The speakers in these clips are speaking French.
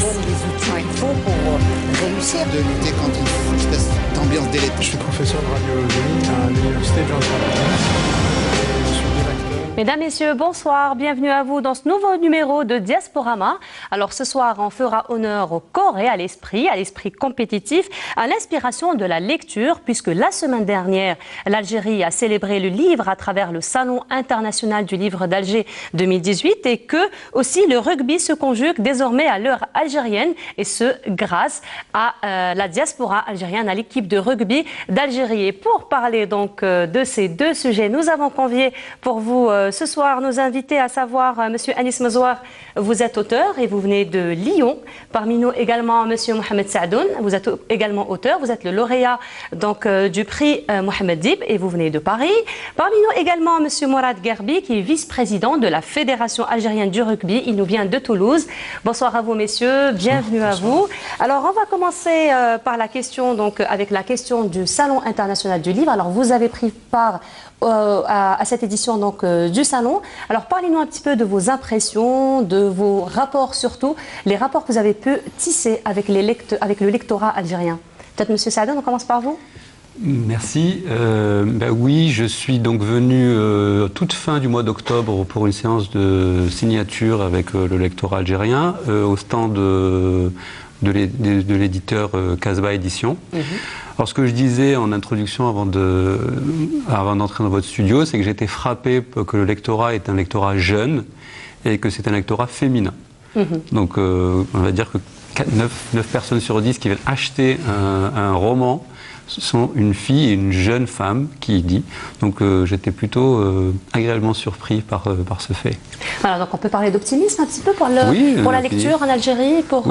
donne les outils qu'il faut pour réussir. De lutter contre une espèce d'ambiance délétère. Je suis professeur de radiologie à l'université Johns Hopkins. Mesdames, Messieurs, bonsoir. Bienvenue à vous dans ce nouveau numéro de Diasporama. Alors ce soir, on fera honneur au corps et à l'esprit compétitif, à l'inspiration de la lecture, puisque la semaine dernière, l'Algérie a célébré le livre à travers le Salon international du livre d'Alger 2018 et que aussi le rugby se conjugue désormais à l'heure algérienne et ce grâce à la diaspora algérienne, à l'équipe de rugby d'Algérie. Et pour parler donc de ces deux sujets, nous avons convié pour vous ce soir nos invités, à savoir Monsieur Anis Mezouar, vous êtes auteur et vous venez de Lyon. Parmi nous également Monsieur Mohamed Saadoun, vous êtes également auteur, vous êtes le lauréat donc du prix Mohamed Dib et vous venez de Paris. Parmi nous également Monsieur Mourad Gerbi qui est vice-président de la Fédération algérienne du rugby, il nous vient de Toulouse. Bonsoir à vous messieurs, bienvenue à vous. Alors on va commencer par la question donc avec la question du Salon international du livre. Alors vous avez pris part à cette édition donc du salon. Alors parlez-nous un petit peu de vos impressions, de vos rapports surtout, les rapports que vous avez pu tisser avec le lectorat algérien. Peut-être Monsieur Saadoun, on commence par vous. Merci. Oui, je suis donc venu toute fin du mois d'octobre pour une séance de signature avec le lectorat algérien au stand de l'éditeur Casbah Édition. Alors ce que je disais en introduction avant d'entrer dans votre studio, c'est que j'étais frappé que le lectorat est un lectorat jeune et que c'est un lectorat féminin. Donc on va dire que 9 personnes sur 10 qui viennent acheter un roman sont une fille et une jeune femme qui y dit. Donc j'étais plutôt agréablement surpris par ce fait. Voilà, donc on peut parler d'optimisme un petit peu pour la lecture en Algérie, pour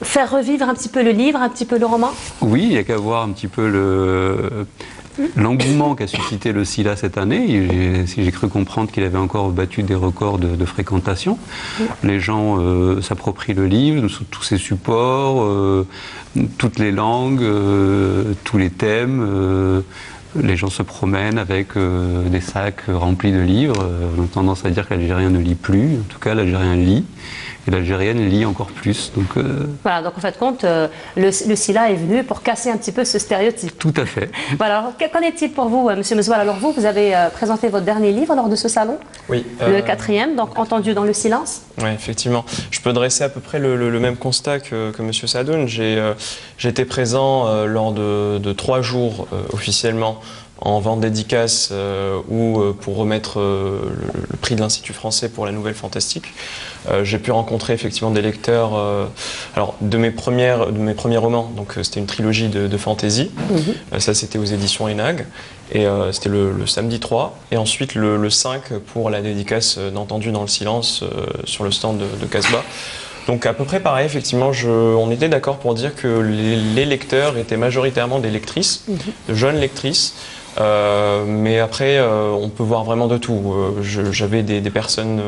faire revivre un petit peu le livre, un petit peu le roman. Oui, il n'y a qu'à voir un petit peu l'engouement qu'a suscité le SILA cette année. J'ai cru comprendre qu'il avait encore battu des records de fréquentation. Les gens s'approprient le livre sous tous ses supports, toutes les langues, tous les thèmes. Les gens se promènent avec des sacs remplis de livres. On a tendance à dire que l'Algérien ne lit plus. En tout cas, l'Algérien lit. Et l'Algérienne lit encore plus. Donc, voilà, donc en fait, compte, le SILA est venu pour casser un petit peu ce stéréotype. Tout à fait. Voilà, alors qu'en est-il pour vous, Monsieur Mezouar? Alors vous avez présenté votre dernier livre lors de ce salon, oui, le 4e, donc Entendu dans le silence. Oui, effectivement. Je peux dresser à peu près le même constat que Monsieur Saadoun. J'ai été présent lors de 3 jours officiellement en vente dédicace ou pour remettre le prix de l'Institut français pour la Nouvelle Fantastique. J'ai pu rencontrer effectivement des lecteurs alors de mes premiers romans, donc c'était une trilogie de fantasy. Ça c'était aux éditions ENAG et c'était le samedi 3 et ensuite le 5 pour la dédicace d'Entendu dans le silence sur le stand de Casbah. Donc à peu près pareil, effectivement, on était d'accord pour dire que les lecteurs étaient majoritairement des lectrices, de jeunes lectrices. Mais après, on peut voir vraiment de tout. J'avais des personnes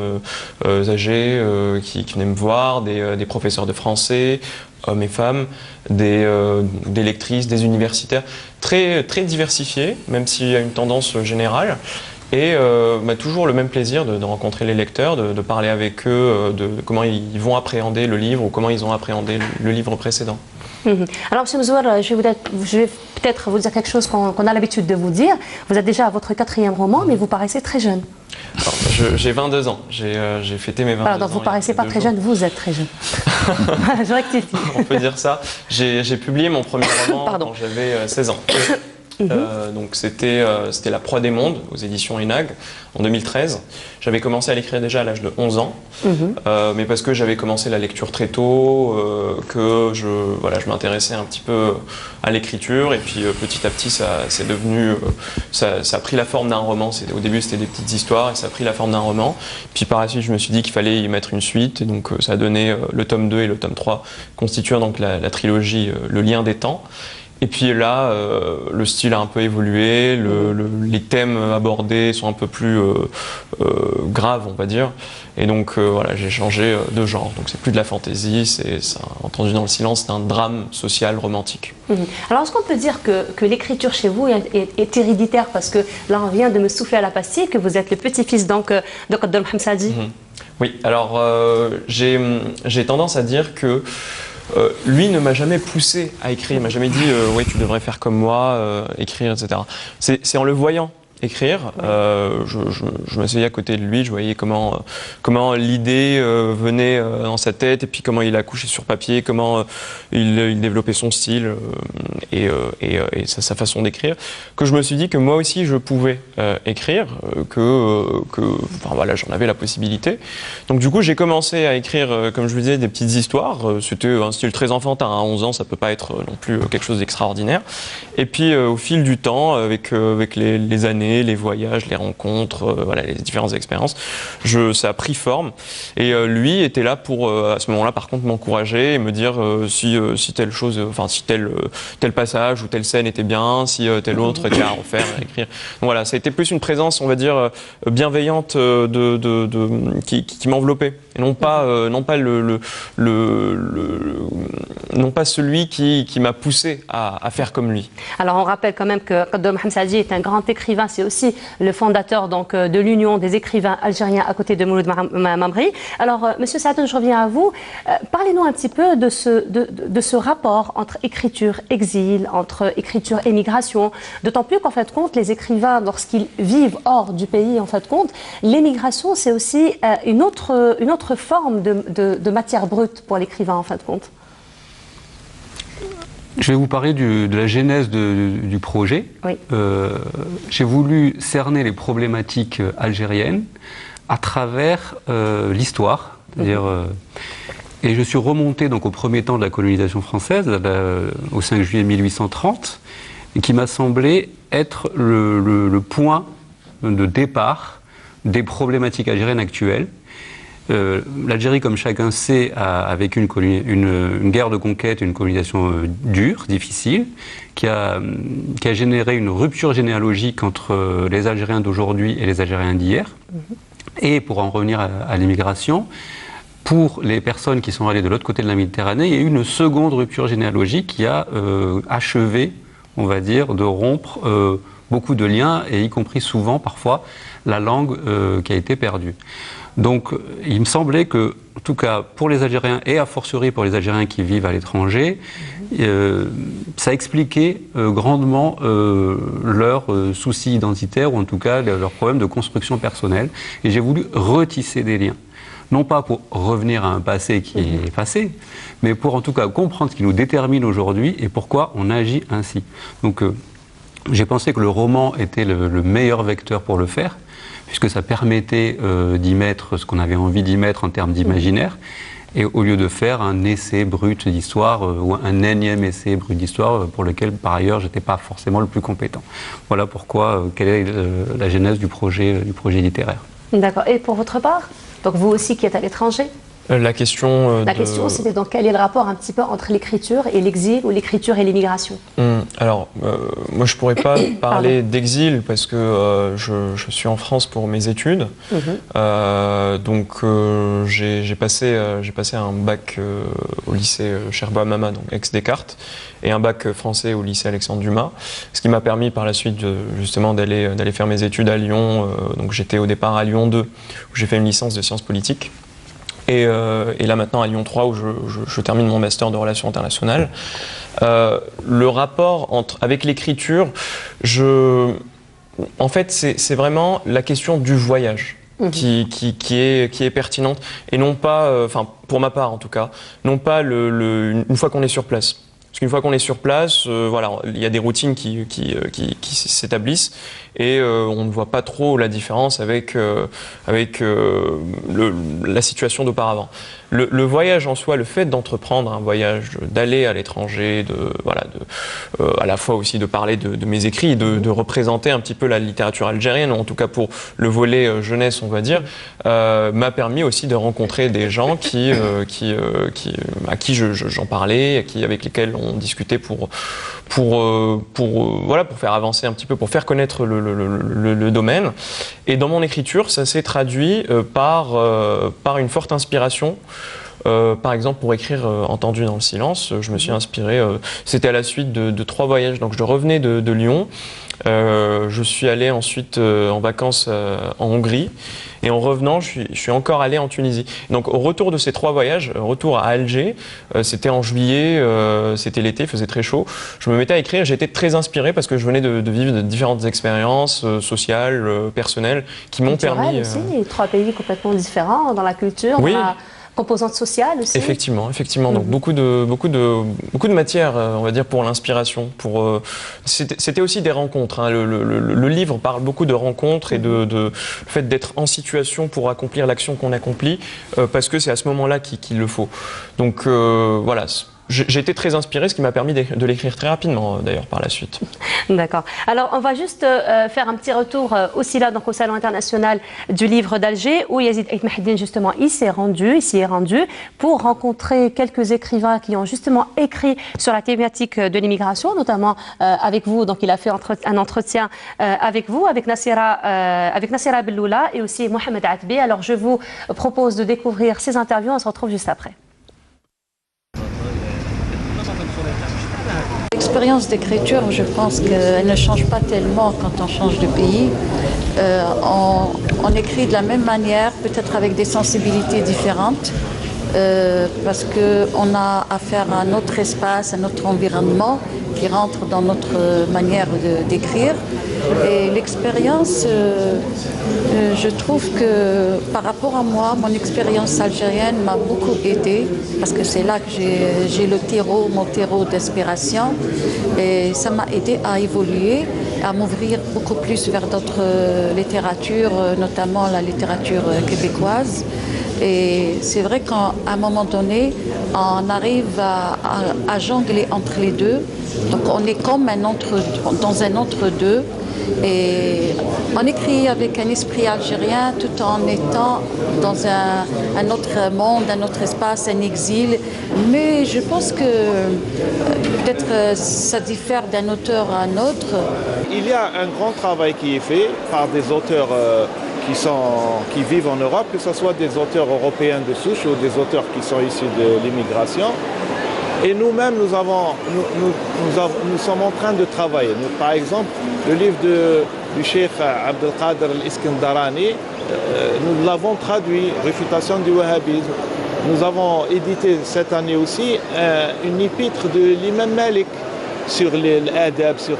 âgées qui venaient me voir, des professeurs de français, hommes et femmes, des lectrices, des universitaires, très, très diversifiés, même s'il y a une tendance générale. Et toujours le même plaisir de rencontrer les lecteurs, de parler avec eux, de comment ils vont appréhender le livre ou comment ils ont appréhendé le livre précédent. Alors, M. Mezouar, je vais peut-être vous dire quelque chose qu'on a l'habitude de vous dire. Vous êtes déjà à votre 4e roman, mais vous paraissez très jeune. J'ai 22 ans. J'ai fêté mes 22 ans. Donc vous ne paraissez pas très jeune, vous êtes très jeune. Je rectifie. On peut dire ça. J'ai publié mon premier roman quand j'avais 16 ans. Donc c'était La Proie des mondes aux éditions ENAG en 2013. J'avais commencé à l'écrire déjà à l'âge de 11 ans, mais parce que j'avais commencé la lecture très tôt, que je m'intéressais un petit peu à l'écriture et puis petit à petit ça a pris la forme d'un roman. Au début c'était des petites histoires et ça a pris la forme d'un roman. Puis par la suite je me suis dit qu'il fallait y mettre une suite et donc ça a donné le tome 2 et le tome 3 constituant donc la trilogie Le Lien des temps. Et puis là, le style a un peu évolué, les thèmes abordés sont un peu plus graves, on va dire. Et donc voilà, j'ai changé de genre. Donc c'est plus de la fantaisie, c'est Entendu dans le silence, c'est un drame social romantique. Alors est-ce qu'on peut dire que l'écriture chez vous est héréditaire? Parce que là on vient de me souffler à la pastille que vous êtes le petit-fils donc de Qadr Mohamed Saadi. Oui, alors j'ai tendance à dire que lui ne m'a jamais poussé à écrire, il m'a jamais dit oui tu devrais faire comme moi, écrire, etc. C'est en le voyant écrire, je m'asseyais à côté de lui, je voyais comment l'idée venait dans sa tête et puis comment il a couché sur papier, comment il développait son style et sa façon d'écrire, que je me suis dit que moi aussi je pouvais écrire, enfin voilà, j'en avais la possibilité. Donc du coup j'ai commencé à écrire, comme je vous disais, des petites histoires. C'était un style très enfantin, à 11 ans ça peut pas être non plus quelque chose d'extraordinaire. Et puis au fil du temps, avec les années, les voyages, les rencontres, voilà, les différentes expériences, ça a pris forme. Et lui était là pour, à ce moment-là, par contre, m'encourager et me dire si telle chose, enfin si tel passage ou telle scène était bien, si tel autre était à refaire, à écrire. Donc voilà, ça a été plus une présence, on va dire, bienveillante qui m'enveloppait. Et non pas celui qui m'a poussé à faire comme lui. Alors on rappelle quand même que Qaddou Mohamed Saadi est un grand écrivain, c'est aussi le fondateur donc, de l'Union des écrivains algériens à côté de Mouloud Mamri. Alors Monsieur Sadoun, je reviens à vous. Parlez-nous un petit peu de ce rapport entre écriture, exil, entre écriture et migration. D'autant plus qu'en fait compte, les écrivains, lorsqu'ils vivent hors du pays, en fait compte, l'émigration c'est aussi une autre forme de matière brute pour l'écrivain en fin de compte. Je vais vous parler de la genèse du projet. Oui. J'ai voulu cerner les problématiques algériennes à travers l'histoire. Et je suis remonté donc, au premier temps de la colonisation française, au 5 juillet 1830, qui m'a semblé être le point de départ des problématiques algériennes actuelles. L'Algérie, comme chacun sait, a vécu une guerre de conquête, une colonisation dure, difficile, qui a généré une rupture généalogique entre les Algériens d'aujourd'hui et les Algériens d'hier. Et pour en revenir à l'immigration, pour les personnes qui sont allées de l'autre côté de la Méditerranée, il y a eu une seconde rupture généalogique qui a achevé, on va dire, de rompre beaucoup de liens, et y compris souvent, parfois, la langue qui a été perdue. Donc, il me semblait que, en tout cas pour les Algériens et a fortiori pour les Algériens qui vivent à l'étranger, ça expliquait grandement leurs soucis identitaires ou en tout cas leurs problèmes de construction personnelle. Et j'ai voulu retisser des liens. Non pas pour revenir à un passé qui est passé, mais pour en tout cas comprendre ce qui nous détermine aujourd'hui et pourquoi on agit ainsi. Donc, j'ai pensé que le roman était le meilleur vecteur pour le faire, puisque ça permettait d'y mettre ce qu'on avait envie d'y mettre en termes d'imaginaire, et au lieu de faire un essai brut d'histoire ou un énième essai brut d'histoire pour lequel par ailleurs j'étais pas forcément le plus compétent. Voilà pourquoi, quelle est la genèse du projet littéraire. D'accord. Et pour votre part, donc vous aussi qui êtes à l'étranger, la question, c'était donc quel est le rapport un petit peu entre l'écriture et l'exil ou l'écriture et l'immigration? Alors, moi je pourrais pas parler d'exil parce que je suis en France pour mes études. Donc j'ai passé un bac au lycée Cherbourg-Hamama, donc ex-Descartes, et un bac français au lycée Alexandre Dumas, ce qui m'a permis par la suite justement d'aller faire mes études à Lyon. Donc j'étais au départ à Lyon 2 où j'ai fait une licence de sciences politiques. Et là maintenant à Lyon 3 où je termine mon master de relations internationales. Le rapport avec l'écriture, en fait c'est vraiment la question du voyage qui est pertinente et non pas, enfin pour ma part en tout cas, non pas une fois qu'on est sur place. Parce qu'une fois qu'on est sur place, voilà, il y a des routines qui s'établissent et on ne voit pas trop la différence avec la situation d'auparavant. Le voyage en soi, le fait d'entreprendre un voyage, d'aller à l'étranger, à la fois aussi de parler de mes écrits, de représenter un petit peu la littérature algérienne, en tout cas pour le volet jeunesse, on va dire, m'a permis aussi de rencontrer des gens à qui j'en parlais, avec lesquels on discutait pour faire avancer un petit peu, pour faire connaître le domaine. Et dans mon écriture, ça s'est traduit par une forte inspiration Par exemple, pour écrire Entendu dans le silence, je me suis inspiré, c'était à la suite de 3 voyages. Donc je revenais de Lyon, je suis allé ensuite en vacances en Hongrie, et en revenant, je suis encore allé en Tunisie. Donc au retour de ces 3 voyages, retour à Alger, c'était en juillet, c'était l'été, il faisait très chaud, je me mettais à écrire, j'étais très inspiré parce que je venais de vivre de différentes expériences sociales, personnelles, qui m'ont permis... aussi, 3 pays complètement différents dans la culture, oui. Dans la composante sociale aussi. Effectivement. Donc beaucoup de matière, on va dire, pour l'inspiration. C'était aussi des rencontres. Hein. Le livre parle beaucoup de rencontres et le fait d'être en situation pour accomplir l'action qu'on accomplit, parce que c'est à ce moment-là qu'il le faut. Donc voilà. J'ai été très inspiré, ce qui m'a permis de l'écrire très rapidement, d'ailleurs, par la suite. D'accord. Alors, on va juste faire un petit retour aussi là, donc au Salon international du livre d'Alger, où Yazid Ait Mahdine, justement, il s'y est rendu pour rencontrer quelques écrivains qui ont justement écrit sur la thématique de l'immigration, notamment avec vous. Donc, il a fait un entretien avec vous, avec Nassira Belloula et aussi Mohamed Atbi. Alors, je vous propose de découvrir ces interviews. On se retrouve juste après. L'expérience d'écriture, je pense qu'elle ne change pas tellement quand on change de pays. On écrit de la même manière, peut-être avec des sensibilités différentes, parce qu'on a affaire à un autre espace, à notre environnement qui rentre dans notre manière d'écrire. Et l'expérience, je trouve que par rapport à moi, mon expérience algérienne m'a beaucoup aidée parce que c'est là que j'ai mon terreau d'inspiration, et ça m'a aidé à évoluer, à m'ouvrir beaucoup plus vers d'autres littératures, notamment la littérature québécoise. Et c'est vrai qu'à un moment donné, on arrive à jongler entre les deux. Donc on est comme dans un entre-deux. Et on écrit avec un esprit algérien tout en étant dans un autre monde, un autre espace, un exil. Mais je pense que peut-être ça diffère d'un auteur à un autre. Il y a un grand travail qui est fait par des auteurs qui vivent en Europe, que ce soit des auteurs européens de souche ou des auteurs qui sont issus de l'immigration. Et nous-mêmes, nous sommes en train de travailler. Par exemple, le livre du Cheikh Abdelkader Al-Iskendarani, nous l'avons traduit, Réfutation du wahhabisme. Nous avons édité cette année aussi une épître de l'imam Malik sur l'adab, sur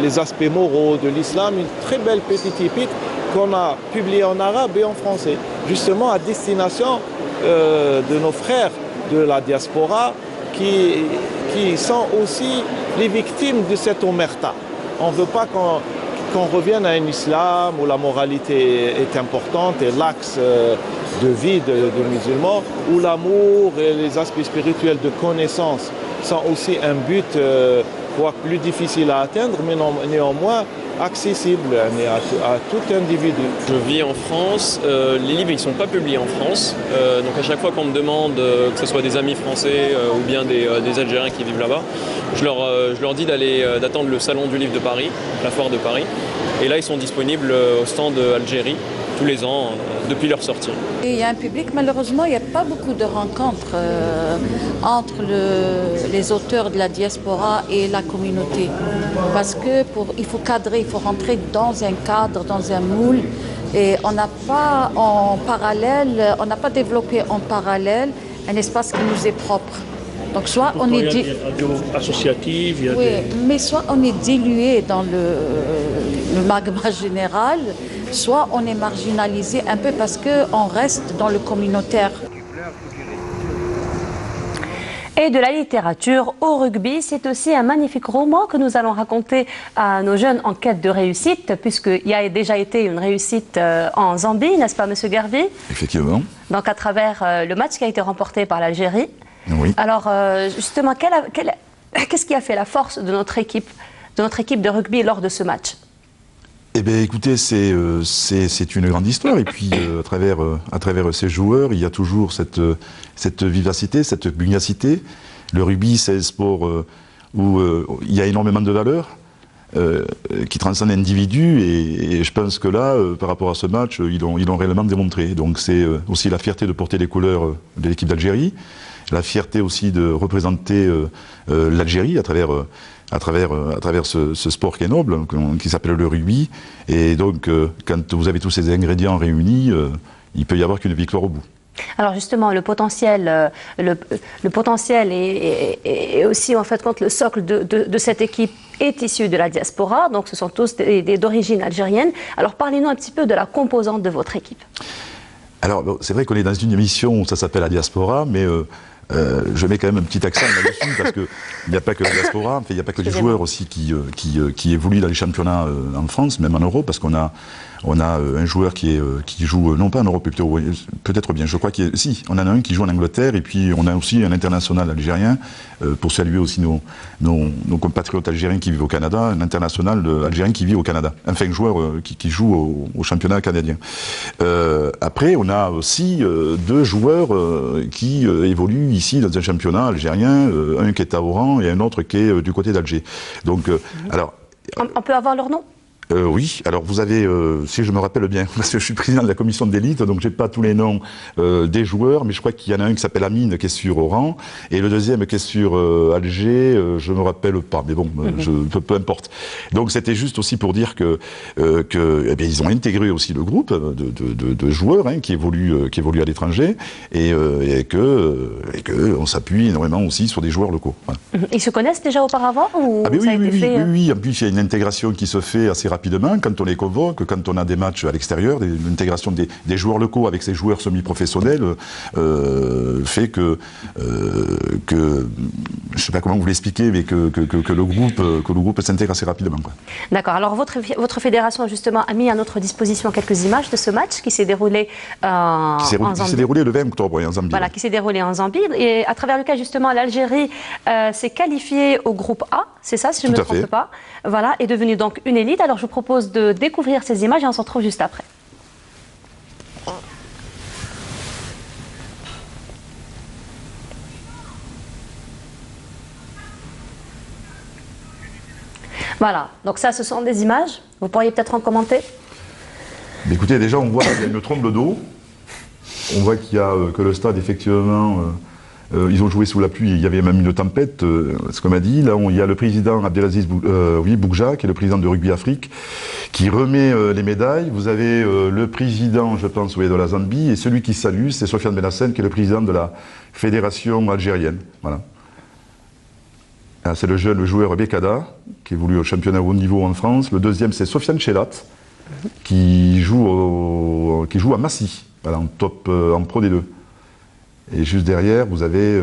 les aspects moraux de l'islam, une très belle petite épître qu'on a publiée en arabe et en français, justement à destination de nos frères de la diaspora, qui sont aussi les victimes de cette omerta. On ne veut pas qu'on revienne à un islam où la moralité est importante et l'axe de vie de musulmans, où l'amour et les aspects spirituels de connaissance sont aussi un but plus difficile à atteindre, mais néanmoins accessible à tout individu. Je vis en France, les livres ils ne sont pas publiés en France, donc à chaque fois qu'on me demande, que ce soit des amis français ou bien des Algériens qui vivent là-bas, je leur dis d'attendre le salon du livre de Paris, la foire de Paris, et là ils sont disponibles au stand Algérie tous les ans depuis leur sortie. Et il y a un public, malheureusement, il n'y a pas beaucoup de rencontres entre les auteurs de la diaspora et la communauté. Parce que il faut cadrer, il faut rentrer dans un cadre, dans un moule. Et on n'a pas on n'a pas développé en parallèle un espace qui nous est propre. Donc soit on est il y a des radios associatives, il y a mais soit on est dilué dans le magma général, soit on est marginalisé un peu parce qu'on reste dans le communautaire. Et de la littérature au rugby, c'est aussi un magnifique roman que nous allons raconter à nos jeunes en quête de réussite, puisqu'il y a déjà été une réussite en Zambie, n'est-ce pas, Monsieur Garvey? Effectivement. Donc à travers le match qui a été remporté par l'Algérie. Oui. Alors justement, qu'est-ce qui a fait la force de notre équipe de rugby lors de ce match? Eh bien, écoutez, c'est une grande histoire. Et puis, à travers ces joueurs, il y a toujours cette vivacité, cette pugnacité. Le rugby, c'est un sport où il y a énormément de valeurs. qui transcende l'individu, et je pense que là, par rapport à ce match, ils l'ont réellement démontré. Donc c'est aussi la fierté de porter les couleurs de l'équipe d'Algérie, la fierté aussi de représenter l'Algérie à travers ce sport qui est noble, qui s'appelle le rugby. Et donc, quand vous avez tous ces ingrédients réunis, il peut y avoir qu'une victoire au bout. Alors justement, le potentiel et aussi en fait le socle de cette équipe est issu de la diaspora, donc ce sont tous d'origine algérienne. Alors parlez-nous un petit peu de la composante de votre équipe. Alors c'est vrai qu'on est dans une émission où ça s'appelle la diaspora, mais je mets quand même un petit accent là-dessus parce qu'il n'y a pas que la diaspora, il n'y a pas que des joueurs aussi qui évoluent dans les championnats en France, même en Europe, parce qu'on a un joueur qui joue, non pas en Europe, peut-être bien, je crois si, on en a un qui joue en Angleterre, et puis on a aussi un international algérien, pour saluer aussi nos compatriotes algériens qui vivent au Canada, un international algérien qui vit au Canada, enfin un joueur qui joue au championnat canadien. Après, on a aussi deux joueurs qui évoluent ici dans un championnat algérien, un qui est à Oran et un autre qui est du côté d'Alger. Donc, alors... On peut avoir leur nom ? Oui, alors vous avez, si je me rappelle bien, parce que je suis président de la commission d'élite, donc j'ai pas tous les noms des joueurs, mais je crois qu'il y en a un qui s'appelle Amine, qui est sur Oran, et le deuxième qui est sur Alger, je me rappelle pas, mais bon, peu importe. Donc c'était juste aussi pour dire que eh bien, ils ont intégré aussi le groupe de joueurs qui évoluent à l'étranger, et que on s'appuie énormément aussi sur des joueurs locaux. Voilà. Ils se connaissent déjà auparavant ou oui, ça a été fait oui, en plus il y a une intégration qui se fait assez rapidement quand on les convoque, quand on a des matchs à l'extérieur, l'intégration des joueurs locaux avec ces joueurs semi-professionnels fait que je ne sais pas comment vous l'expliquer, mais que le groupe s'intègre assez rapidement. D'accord. Alors votre fédération justement a mis à notre disposition quelques images de ce match qui s'est déroulé en Zambie. Qui s'est déroulé le 20 octobre en Zambie. Voilà, qui s'est déroulé en Zambie et à travers lequel justement l'Algérie s'est qualifiée au groupe A, c'est ça si je ne me trompe pas. Voilà, est devenue donc une élite. Alors je vous propose de découvrir ces images et on se retrouve juste après. Voilà, donc ça ce sont des images. Vous pourriez peut-être en commenter? Mais écoutez, déjà on voit qu'il y a une trombe d'eau. On voit qu'il y a que le stade effectivement... ils ont joué sous la pluie, il y avait même une tempête, ce qu'on m'a dit. Là, il y a le président Abdelaziz Bougja, qui est le président de Rugby Afrique, qui remet les médailles. Vous avez le président, je pense, de la Zambie, et celui qui salue, c'est Sofiane Benassine, qui est le président de la fédération algérienne. Voilà. C'est le jeune joueur Bekada, qui évolue au championnat haut niveau en France. Le deuxième, c'est Sofiane Chelat, qui joue à Massy, voilà, en Pro D2. Et juste derrière, vous avez,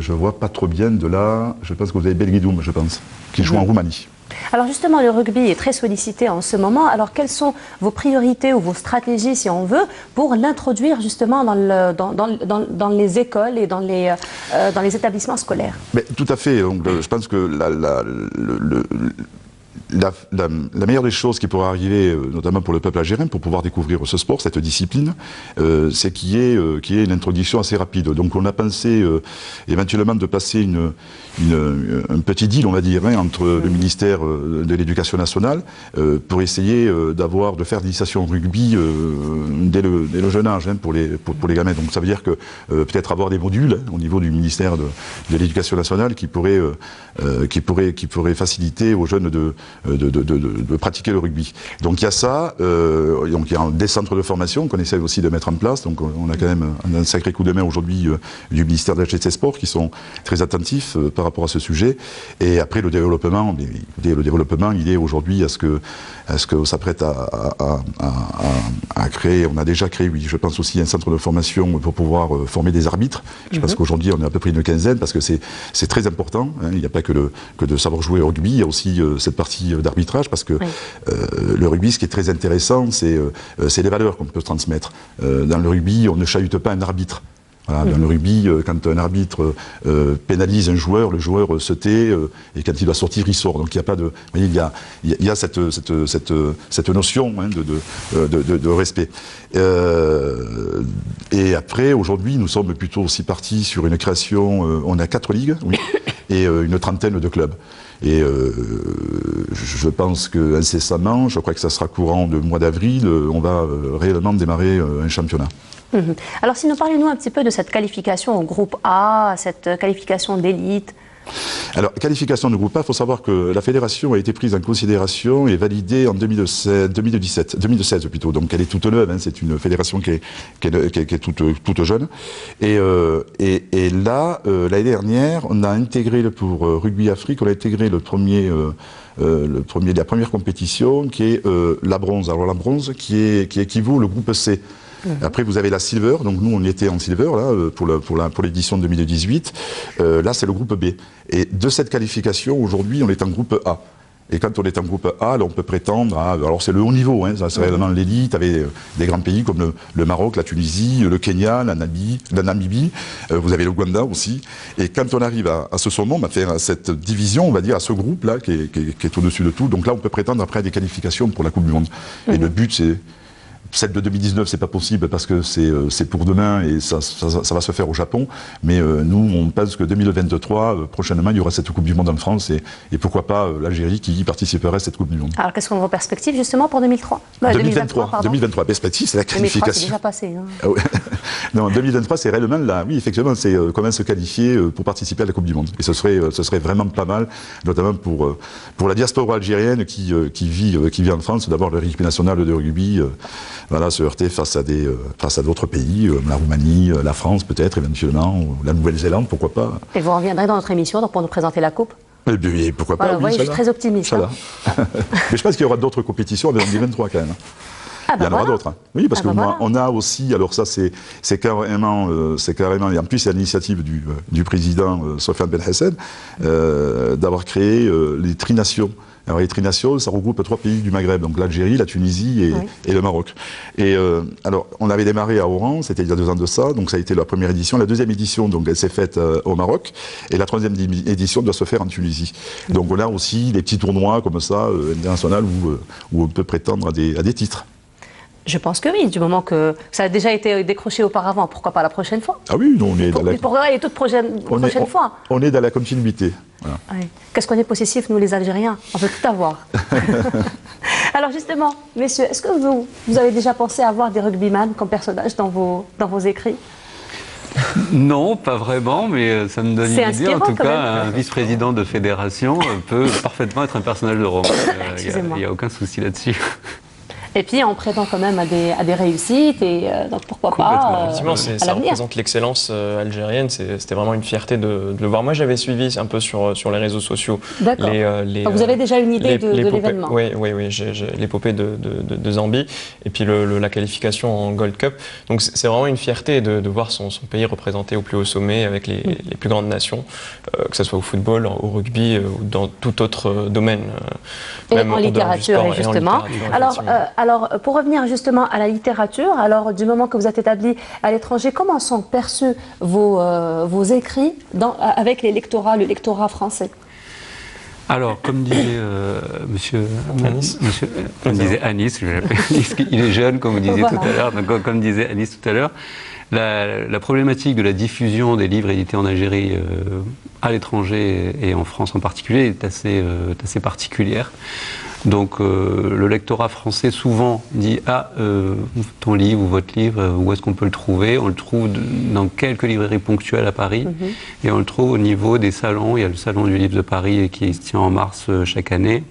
je vois pas trop bien de là, je pense que vous avez Belguidoum, je pense, qui joue en Roumanie. Alors justement, le rugby est très sollicité en ce moment. Alors quelles sont vos priorités ou vos stratégies, si on veut, pour l'introduire justement dans les écoles et dans les établissements scolaires? Mais tout à fait. Donc, je pense que la meilleure des choses qui pourrait arriver, notamment pour le peuple algérien, pour pouvoir découvrir ce sport, cette discipline, c'est qu'il y ait une introduction assez rapide. Donc on a pensé éventuellement de passer un petit deal, on va dire, entre le ministère de l'Éducation nationale pour essayer de faire l'initiation au rugby dès le jeune âge pour les gamins. Donc ça veut dire que peut-être avoir des modules au niveau du ministère de l'Éducation nationale qui pourraient faciliter aux jeunes de pratiquer le rugby. Donc il y a ça, donc il y a des centres de formation qu'on essaie aussi de mettre en place, donc on a quand même un sacré coup de main aujourd'hui du ministère de la GC Sport qui sont très attentifs par rapport à ce sujet. Et après le développement, il est aujourd'hui à ce que s'apprête à créer, on a déjà créé, oui, je pense aussi un centre de formation pour pouvoir former des arbitres. Je pense qu'aujourd'hui on est à peu près une quinzaine parce que c'est très important, il n'y a pas que de savoir jouer au rugby, il y a aussi cette partie d'arbitrage parce que le rugby, ce qui est très intéressant, c'est les valeurs qu'on peut transmettre. Dans le rugby, on ne chahute pas un arbitre. Voilà, dans le rugby, quand un arbitre pénalise un joueur, le joueur se tait et quand il doit sortir, il sort. Donc il n'y a pas de, vous voyez, il y a cette notion de respect. Et après, aujourd'hui, nous sommes plutôt aussi partis sur une création. On a 4 ligues, oui. et une trentaine de clubs. Et je pense qu'incessamment, je crois que ça sera courant du mois d'avril, on va réellement démarrer un championnat. Alors sinon, parlez-nous un petit peu de cette qualification au groupe A, cette qualification d'élite. Alors, qualification de groupe A, il faut savoir que la fédération a été prise en considération et validée en 2016 plutôt. Donc, elle est toute neuve, hein, c'est une fédération qui est toute jeune. Et là, l'année dernière, on a intégré pour Rugby Afrique, on a intégré la première compétition qui est la bronze. Alors, la bronze qui équivaut le groupe C. Après, vous avez la Silver, donc nous on y était en Silver là, pour l'édition 2018. Là, c'est le groupe B. Et de cette qualification, aujourd'hui, on est en groupe A. Et quand on est en groupe A, là, on peut prétendre à... Alors c'est le haut niveau, hein, ça c'est réellement l'élite, avec des grands pays comme le Maroc, la Tunisie, le Kenya, la Namibie, vous avez le Ouganda aussi. Et quand on arrive à ce sommet, à faire cette division, on va dire, à ce groupe-là, qui est au-dessus de tout, donc là, on peut prétendre après à des qualifications pour la Coupe du Monde. Et le but, c'est... Celle de 2019, c'est pas possible parce que c'est pour demain et ça va se faire au Japon. Mais nous, on pense que 2023, prochainement, il y aura cette Coupe du Monde en France et pourquoi pas l'Algérie qui y participerait à cette Coupe du Monde. Alors, qu'est-ce qu'on a vos perspectives justement pour 2023 2023, perspective, c'est la qualification. 2023, c'est déjà passé. Hein. Ah ouais. Non, 2023, c'est réellement là. Oui, effectivement, c'est comment se qualifier pour participer à la Coupe du Monde. Et ce serait vraiment pas mal, notamment pour la diaspora algérienne qui vit en France. D'abord, l'équipe nationale de rugby. Voilà, se heurter face à d'autres pays, la Roumanie, la France peut-être éventuellement, ou la Nouvelle-Zélande, pourquoi pas. Et vous reviendrez dans notre émission pour nous présenter la Coupe? Eh bien, pourquoi pas, voilà, oui, je suis très optimiste. Hein. Mais je pense qu'il y aura d'autres compétitions en 2023 quand même. Ah ben il y en aura d'autres. Hein. Oui, parce on a aussi, alors ça c'est carrément, et en plus c'est à l'initiative du président Sofiane Ben Hassen, d'avoir créé les trinations. Alors les trinations, ça regroupe 3 pays du Maghreb, donc l'Algérie, la Tunisie et le Maroc. Et alors on avait démarré à Oran, c'était il y a 2 ans de ça, donc ça a été la première édition. La deuxième édition, donc elle s'est faite au Maroc, et la troisième édition doit se faire en Tunisie. Donc on a aussi des petits tournois comme ça, internationaux, où on peut prétendre à des titres. Je pense que oui, du moment que ça a déjà été décroché auparavant, pourquoi pas la prochaine fois? Ah oui, on est dans la... Et toute prochaine fois. On est dans la continuité. Voilà. Oui. Qu'est-ce qu'on est possessifs, nous les Algériens? On veut tout avoir. Alors justement, messieurs, est-ce que vous avez déjà pensé à avoir des rugbyman comme personnages dans vos écrits? Non, pas vraiment, mais ça me donne une idée. En tout cas, un vice-président de fédération peut parfaitement être un personnage de roman. Il n'y a aucun souci là-dessus. Et puis on prétend quand même à des réussites, et donc pourquoi pas effectivement, ça représente l'excellence algérienne, c'était vraiment une fierté de le voir. Moi j'avais suivi un peu sur les réseaux sociaux. D'accord. Vous avez déjà une idée de l'événement? Oui, j'ai l'épopée de Zambie, et puis la qualification en Gold Cup. Donc c'est vraiment une fierté de voir son pays représenté au plus haut sommet avec les plus grandes nations, que ce soit au football, au rugby ou dans tout autre domaine. Et même en littérature, justement. Alors, pour revenir justement à la littérature, alors du moment que vous êtes établi à l'étranger, comment sont perçus vos écrits avec le lectorat français? Alors, comme disait Anis, je vais l'appeler Anis, il est jeune, comme vous disiez tout à l'heure, donc comme disait Anis tout à l'heure, la problématique de la diffusion des livres édités en Algérie à l'étranger et en France en particulier est assez particulière. Donc le lectorat français souvent dit « Ah, ton livre ou votre livre, où est-ce qu'on peut le trouver ?» On le trouve dans quelques librairies ponctuelles à Paris, et on le trouve au niveau des salons. Il y a le salon du livre de Paris qui se tient en mars chaque année,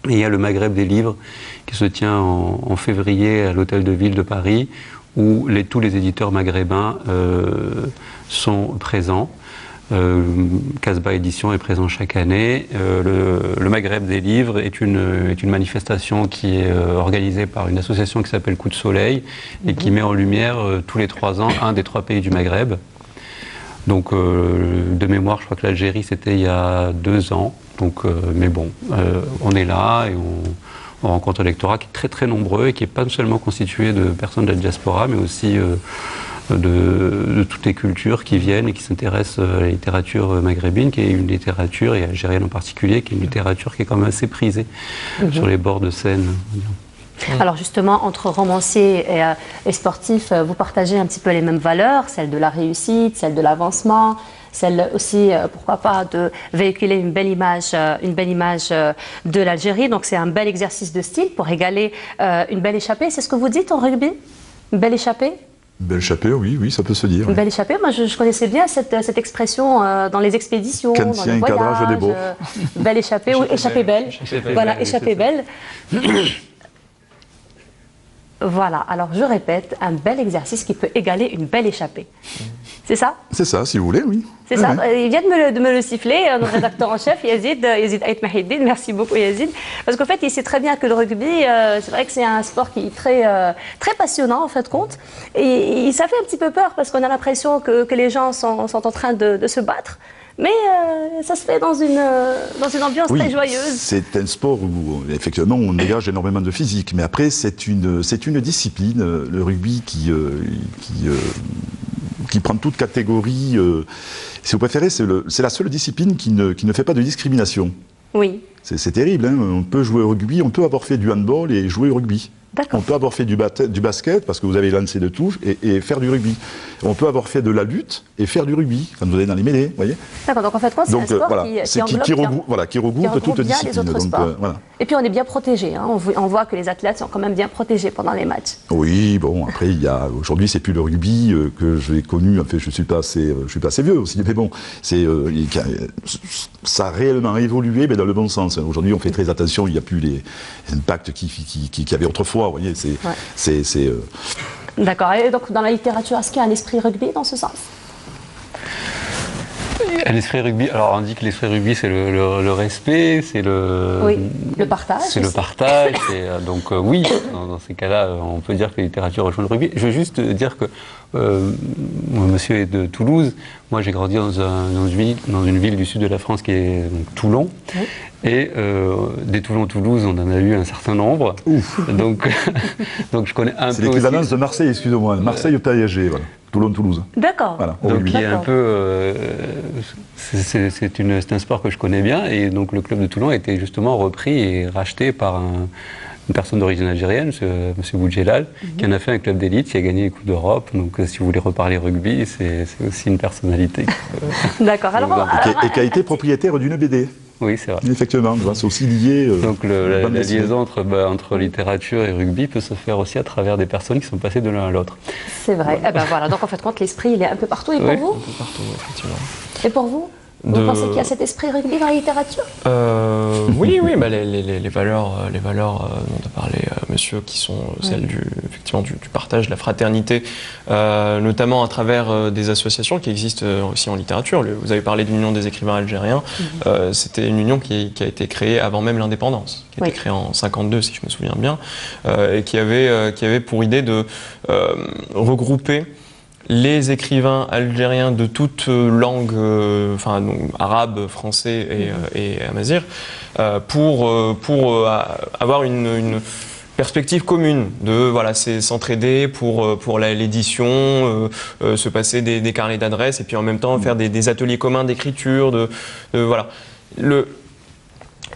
et il y a le Maghreb des livres qui se tient en février à l'Hôtel de Ville de Paris, où tous les éditeurs maghrébins sont présents. Casbah Édition est présent chaque année. Le Maghreb des livres est une manifestation qui est organisée par une association qui s'appelle Coup de Soleil et qui met en lumière tous les 3 ans un des 3 pays du Maghreb. Donc de mémoire, je crois que l'Algérie c'était il y a 2 ans. Donc, mais bon, on est là et on rencontre un lectorat qui est très très nombreux et qui n'est pas seulement constitué de personnes de la diaspora, mais aussi de toutes les cultures qui viennent et qui s'intéressent à la littérature maghrébine, qui est une littérature, et algérienne en particulier, qui est une littérature qui est quand même assez prisée sur les bords de Seine. Alors justement, entre romanciers et sportifs, vous partagez un petit peu les mêmes valeurs, celle de la réussite, celle de l'avancement, celle aussi, pourquoi pas, de véhiculer une belle image de l'Algérie. Donc c'est un bel exercice de style pour égaler une belle échappée. C'est ce que vous dites en rugby? Une belle échappée? Une belle échappée, oui, oui, ça peut se dire. Une belle échappée, moi je connaissais bien cette expression dans les expéditions, dans les voyages. Belle échappée, ou échappée belle. Voilà, échappée belle. Voilà, alors je répète, un bel exercice qui peut égaler une belle échappée. C'est ça? C'est ça, si vous voulez, oui. C'est ça. Il vient de me le siffler, notre rédacteur en chef, Yazid Ait Mahiddine. Merci beaucoup, Yazid. Parce qu'en fait, il sait très bien que le rugby, c'est vrai que c'est un sport qui est très passionnant, en fait, compte. Et ça fait un petit peu peur parce qu'on a l'impression que les gens sont en train de se battre. Mais ça se fait dans une ambiance très joyeuse. C'est un sport où, effectivement, on dégage énormément de physique. Mais après, c'est une discipline, le rugby, qui prend toute catégorie. Si vous préférez, c'est la seule discipline qui ne fait pas de discrimination. Oui. C'est terrible, hein. On peut jouer au rugby, on peut avoir fait du handball et jouer au rugby. On peut avoir fait du basket, parce que vous avez lancé de touche, et faire du rugby. On peut avoir fait de la lutte et faire du rugby, quand vous allez dans les mêlées, vous voyez. D'accord, donc en fait, c'est un sport qui regroupe toute discipline. Les autres sports. Voilà. Et puis on est bien protégé, hein. On voit que les athlètes sont quand même bien protégés pendant les matchs. Oui, bon, après, aujourd'hui, c'est plus le rugby que j'ai connu, en fait, je suis pas assez vieux aussi, mais bon, ça a réellement évolué, mais dans le bon sens. Aujourd'hui, on fait très attention, il n'y a plus les impacts qu'il y avait autrefois. Vous voyez, D'accord. Et donc, dans la littérature, est-ce qu'il y a un esprit rugby dans ce sens? Un esprit rugby, alors on dit que l'esprit rugby c'est le respect, c'est le partage. C'est le partage, donc oui, dans ces cas-là, on peut dire que la littérature rejoint le rugby. Je veux juste dire que monsieur est de Toulouse, moi j'ai grandi dans une ville du sud de la France qui est donc, Toulon. Oui. Et des Toulon-Toulouse, on en a eu un certain nombre. Donc je connais un peu. C'est l'équivalent de Marseille, excusez-moi. Marseille au PSG, voilà. Toulon-Toulouse. D'accord. Voilà, donc il y a un peu. C'est un sport que je connais bien. Et donc le club de Toulon a été justement repris et racheté par une personne d'origine algérienne, M. Boudjelal, qui en a fait un club d'élite, qui a gagné les Coupes d'Europe. Donc si vous voulez reparler rugby, c'est aussi une personnalité. D'accord. Et qui a été propriétaire d'une BD. Oui, c'est vrai. Effectivement, c'est aussi lié. Donc la liaison entre littérature et rugby peut se faire aussi à travers des personnes qui sont passées de l'un à l'autre. C'est vrai. Et ben voilà. Donc en fait, l'esprit, il est un peu partout. Et pour vous? Un peu partout, effectivement. Et pour vous? Vous pensez qu'il y a cet esprit rugby dans la littérature? Oui, bah, les valeurs dont a parlé monsieur, qui sont celles effectivement du partage, de la fraternité, notamment à travers des associations qui existent aussi en littérature. Vous avez parlé de l'Union des écrivains algériens. C'était une union qui a été créée avant même l'indépendance, qui a été créée en 1952, si je me souviens bien, et qui avait pour idée de regrouper les écrivains algériens de toute langue, donc, arabe, français et amazigh, pour avoir une perspective commune de s'entraider pour l'édition, se passer des carnets d'adresses et puis en même temps faire des ateliers communs d'écriture, voilà.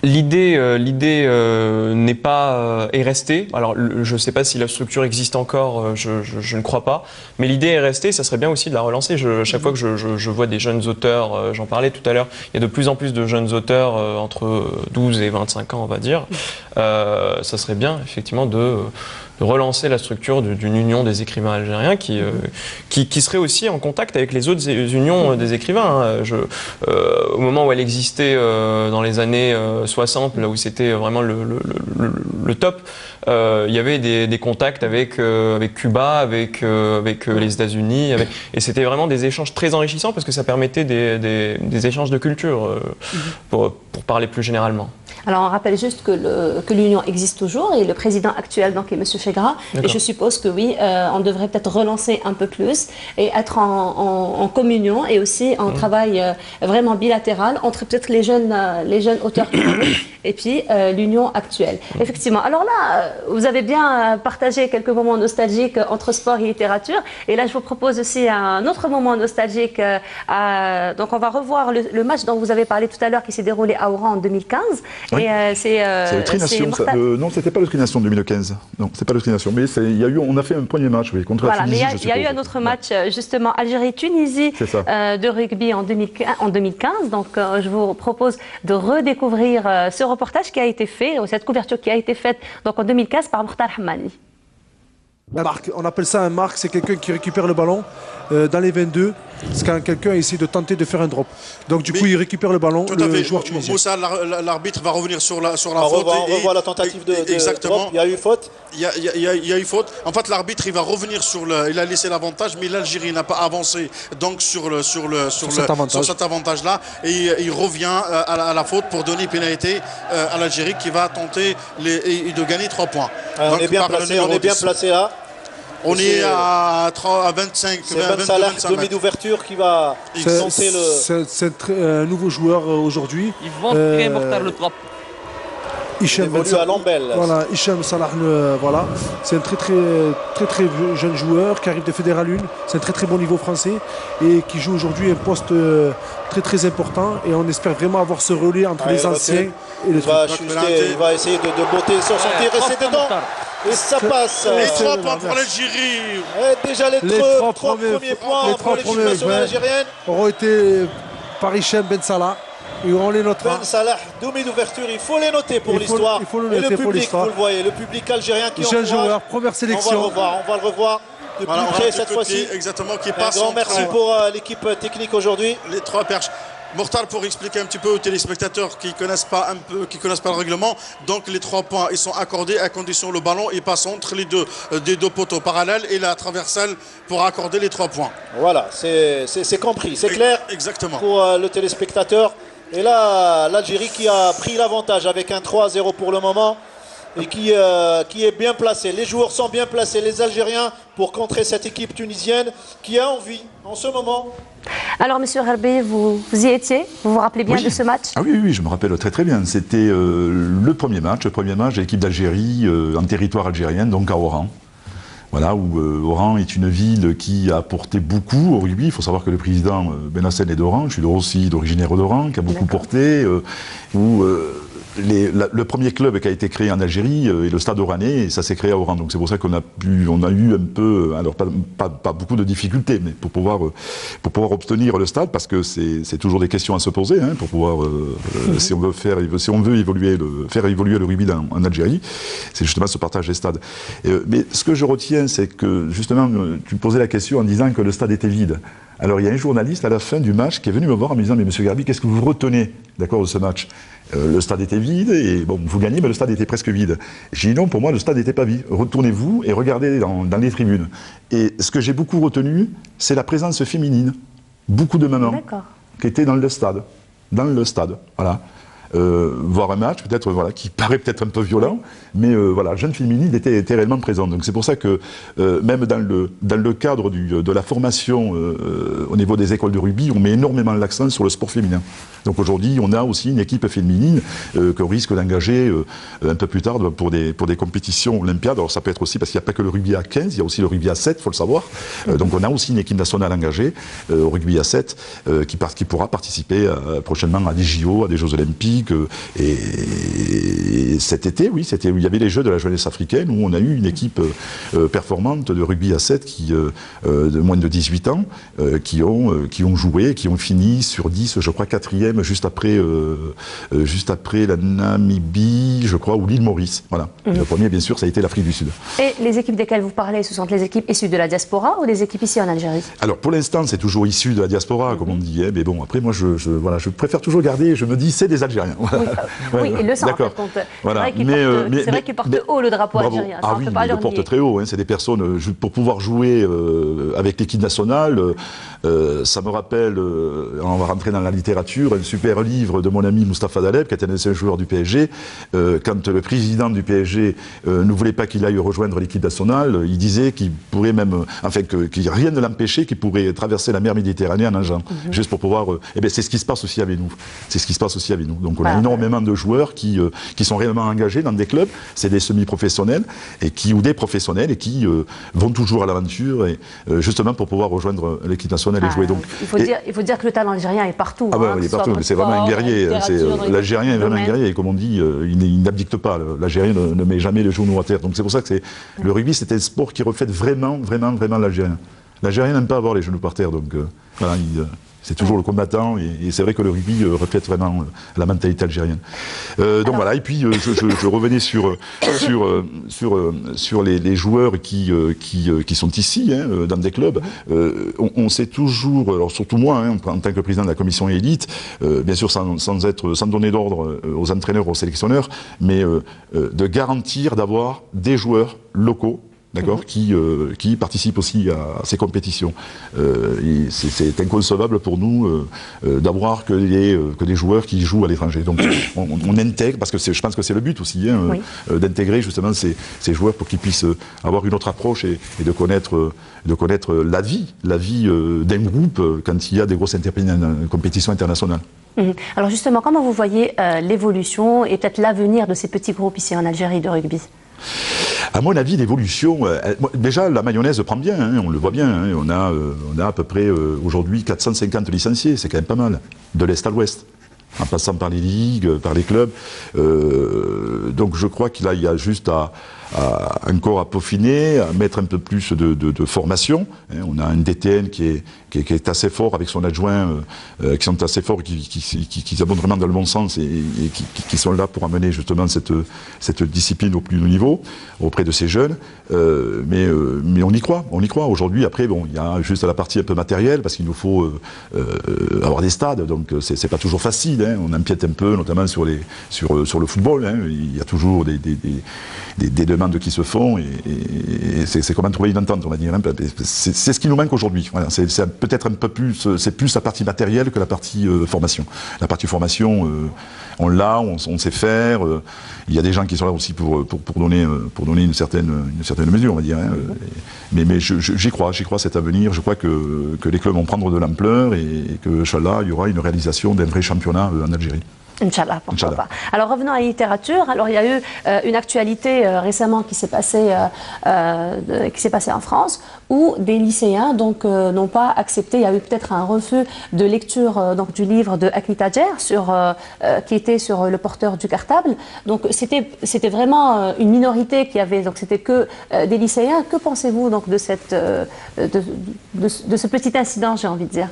L'idée est restée. Alors, je ne sais pas si la structure existe encore, je ne crois pas. Mais l'idée est restée, ça serait bien aussi de la relancer. Chaque fois que je vois des jeunes auteurs, j'en parlais tout à l'heure, il y a de plus en plus de jeunes auteurs entre 12 et 25 ans, on va dire. Ça serait bien, effectivement, de relancer la structure d'une union des écrivains algériens qui serait aussi en contact avec les autres unions des écrivains. Au moment où elle existait dans les années 60, là où c'était vraiment le top, il y avait des contacts avec Cuba, avec les États-Unis, et c'était vraiment des échanges très enrichissants parce que ça permettait des échanges de culture, pour parler plus généralement. Alors on rappelle juste que l'union existe toujours et le président actuel donc est M. Chegra. Et je suppose que oui, on devrait peut-être relancer un peu plus et être en communion et aussi en travail vraiment bilatéral entre peut-être les jeunes auteurs et puis l'union actuelle. Effectivement. Alors là, vous avez bien partagé quelques moments nostalgiques entre sport et littérature. Et là, je vous propose aussi un autre moment nostalgique. Donc on va revoir le match dont vous avez parlé tout à l'heure qui s'est déroulé à Oran en 2015. Oui. Et c'est le Tri-Nation. Non, c'était pas le Tri-Nation 2015. Non, c'est pas le Tri-Nation. Mais on a fait un premier match contre la Tunisie. Mais il y a eu un autre match, justement, Algérie-Tunisie de rugby en 2015. Donc, je vous propose de redécouvrir ce reportage qui a été fait, ou cette couverture qui a été faite donc, en 2015 par Mokhtar Hammani. La marque, on appelle ça un marque, c'est quelqu'un qui récupère le ballon dans les 22. C'est quand quelqu'un essaie de tenter de faire un drop. Donc du coup, il récupère le ballon, le joueur tunisien. Moussa, l'arbitre va revenir sur la faute. On revoit la tentative de drop. Il y a eu faute. Il y a eu faute. En fait, l'arbitre, il va revenir il a laissé l'avantage, mais l'Algérie n'a pas avancé donc sur cet avantage-là. Et il revient à la faute pour donner pénalité à l'Algérie qui va tenter de gagner 3 points. On est bien placé là. On est à 25. C'est Ben Salah, demi d'ouverture qui va tenter le... C'est un nouveau joueur aujourd'hui. Ils vont tirer Mokhtar le drop. Hicham à Lambel. Voilà, Hicham Salah, voilà. C'est un très jeune joueur qui arrive de Fédéral 1. C'est un très bon niveau français et qui joue aujourd'hui un poste très important. Et on espère vraiment avoir ce relais entre les anciens et les il va essayer de botter sur son tir et c'est dedans. Et ça passe. Les 3 points pour l'Algérie. Déjà les 3 premiers points pour l'équipe nationale algérienne auront été par Hicham Ben Salah. Et on les notera. Ben Salah, demi d'ouverture, il faut les noter pour l'histoire. Et le public, vous le voyez, le public algérien qui encourage. Jeune joueur, première sélection. On va le revoir de plus près cette fois-ci. Exactement, qui passe. Un grand merci pour l'équipe technique aujourd'hui. Les 3 perches. Mokhtar, pour expliquer un petit peu aux téléspectateurs qui connaissent pas le règlement, donc les 3 points ils sont accordés à condition le ballon il passe entre les des deux poteaux parallèles et la traversale pour accorder les 3 points. Voilà, c'est compris, c'est clair. Exactement. Pour le téléspectateur. Et là, l'Algérie qui a pris l'avantage avec un 3-0 pour le moment et qui est bien placé. Les joueurs sont bien placés, les Algériens, pour contrer cette équipe tunisienne qui a envie en ce moment. Alors, Monsieur Herbe, vous y étiez? Vous vous rappelez bien de ce match? Ah oui, je me rappelle très bien. C'était le premier match de l'équipe d'Algérie en territoire algérien, donc à Oran. Voilà, où Oran est une ville qui a apporté beaucoup au rugby. Il faut savoir que le président Benassel est d'Oran, je suis aussi d'originaire d'Oran, qui a beaucoup porté, le premier club qui a été créé en Algérie est le Stade Oranais, et ça s'est créé à Oran. Donc c'est pour ça qu'on a eu un peu, alors pas beaucoup de difficultés, mais pour pouvoir obtenir le stade, parce que c'est toujours des questions à se poser, hein, pour pouvoir, si on veut faire évoluer le rugby en Algérie, c'est justement ce partage des stades. Mais ce que je retiens, c'est que justement, tu me posais la question en disant que le stade était vide. Alors il y a un journaliste à la fin du match qui est venu me voir en me disant « Mais monsieur Garbi, qu'est-ce que vous retenez de ce match ?» Le stade était vide, et bon, vous gagnez, mais le stade était presque vide. J'ai dit non, pour moi, le stade n'était pas vide. Retournez-vous et regardez dans les tribunes. Et ce que j'ai beaucoup retenu, c'est la présence féminine. Beaucoup de mamans qui étaient dans le stade. Voilà. Voir un match peut-être qui paraît peut-être un peu violent, mais voilà, jeune féminine était réellement présente. Donc c'est pour ça que même dans le cadre de la formation au niveau des écoles de rugby, on met énormément l'accent sur le sport féminin. Donc aujourd'hui, on a aussi une équipe féminine qu'on risque d'engager un peu plus tard pour des compétitions olympiades. Alors ça peut être aussi parce qu'il n'y a pas que le rugby à 15, il y a aussi le rugby à 7, il faut le savoir. Donc on a aussi une équipe nationale engagée au rugby à 7 qui pourra participer prochainement à des JO, à des Jeux olympiques. Et cet été, oui, il y avait les Jeux de la jeunesse africaine où on a eu une équipe performante de rugby à 7 de moins de 18 ans qui ont joué, qui ont fini sur 10, je crois 4e, juste après la Namibie, je crois, ou l'île Maurice. Voilà. Le premier, bien sûr, ça a été l'Afrique du Sud. Et les équipes desquelles vous parlez, ce sont les équipes issues de la diaspora ou des équipes ici en Algérie? Alors pour l'instant, c'est toujours issu de la diaspora, comme on dit. Mais bon, après, moi, je préfère toujours garder, je me dis, c'est des Algériens. Oui, ils le savent, par contre. Voilà. C'est vrai qu'ils portent haut le drapeau algérien. Ah oui, ils le portent très haut. Hein. C'est des personnes, pour pouvoir jouer avec l'équipe nationale, ça me rappelle, on va rentrer dans la littérature, un super livre de mon ami Moustapha Daleb, qui était un ancien joueur du PSG. Quand le président du PSG ne voulait pas qu'il aille rejoindre l'équipe nationale, il disait qu'il pourrait même, enfin, qu'il rien ne l'empêchait, qu'il pourrait traverser la mer Méditerranée en nageant, juste pour pouvoir... Eh bien, c'est ce qui se passe aussi avec nous. C'est ce qui se passe aussi avec nous. Donc Donc on a énormément de joueurs qui sont réellement engagés dans des clubs, c'est des semi-professionnels ou des professionnels et qui vont toujours à l'aventure et justement pour pouvoir rejoindre l'équipe nationale et jouer. Donc, il faut dire que le talent algérien est partout. Il est partout, c'est vraiment un guerrier. L'Algérien est vraiment un guerrier et comme on dit, il n'abdique pas. L'Algérien ne met jamais le genou à terre. Donc c'est pour ça que le rugby, c'était un sport qui reflète vraiment l'Algérien. L'Algérien n'aime pas avoir les genoux par terre, donc voilà, c'est toujours le combattant, et c'est vrai que le rugby reflète vraiment la mentalité algérienne. Donc voilà, et puis je revenais sur les joueurs qui sont ici, dans des clubs. On sait toujours, alors surtout moi, en tant que président de la commission élite, bien sûr sans donner d'ordre aux entraîneurs, aux sélectionneurs, mais de garantir d'avoir des joueurs locaux, d'accord, qui participent aussi à ces compétitions. C'est inconcevable pour nous d'avoir que des joueurs qui jouent à l'étranger. Donc on intègre, parce que je pense que c'est le but aussi, d'intégrer justement ces joueurs pour qu'ils puissent avoir une autre approche et de connaître la vie d'un groupe quand il y a des grosses compétitions internationales. Alors justement, comment vous voyez l'évolution et peut-être l'avenir de ces petits groupes ici en Algérie de rugby ? À mon avis, l'évolution, déjà la mayonnaise prend bien, on le voit bien, on a à peu près aujourd'hui 450 licenciés, c'est quand même pas mal, de l'Est à l'Ouest, en passant par les ligues, par les clubs. Donc je crois qu'il y a juste encore à peaufiner, à mettre un peu plus de formation. On a un DTN qui est assez fort avec son adjoint, qui sont assez forts, qui abondent vraiment dans le bon sens et qui sont là pour amener justement cette discipline au plus haut niveau auprès de ces jeunes. Mais on y croit. Aujourd'hui, après, bon, il y a juste la partie un peu matérielle parce qu'il nous faut avoir des stades, donc c'est pas toujours facile. On empiète un peu, notamment sur le football. Il y a toujours des demandes qui se font et c'est comment trouver une entente, on va dire. C'est ce qui nous manque aujourd'hui. Voilà, c'est peut-être un peu plus, c'est plus la partie matérielle que la partie formation. La partie formation, on l'a, on sait faire. Il y a des gens qui sont là aussi pour donner une certaine mesure, on va dire. Mais j'y crois cet avenir. Je crois que les clubs vont prendre de l'ampleur et que, Inch'Allah, il y aura une réalisation d'un vrai championnat en Algérie. Inch'Allah, pourquoi pas. Alors revenons à la littérature. Alors il y a eu une actualité récemment qui s'est passée en France où des lycéens n'ont pas accepté. Il y a eu peut-être un refus de lecture du livre de Akli Tadjer qui était sur le porteur du cartable. Donc c'était vraiment une minorité qui avait. Donc c'était que des lycéens. Que pensez-vous donc de ce petit incident, j'ai envie de dire?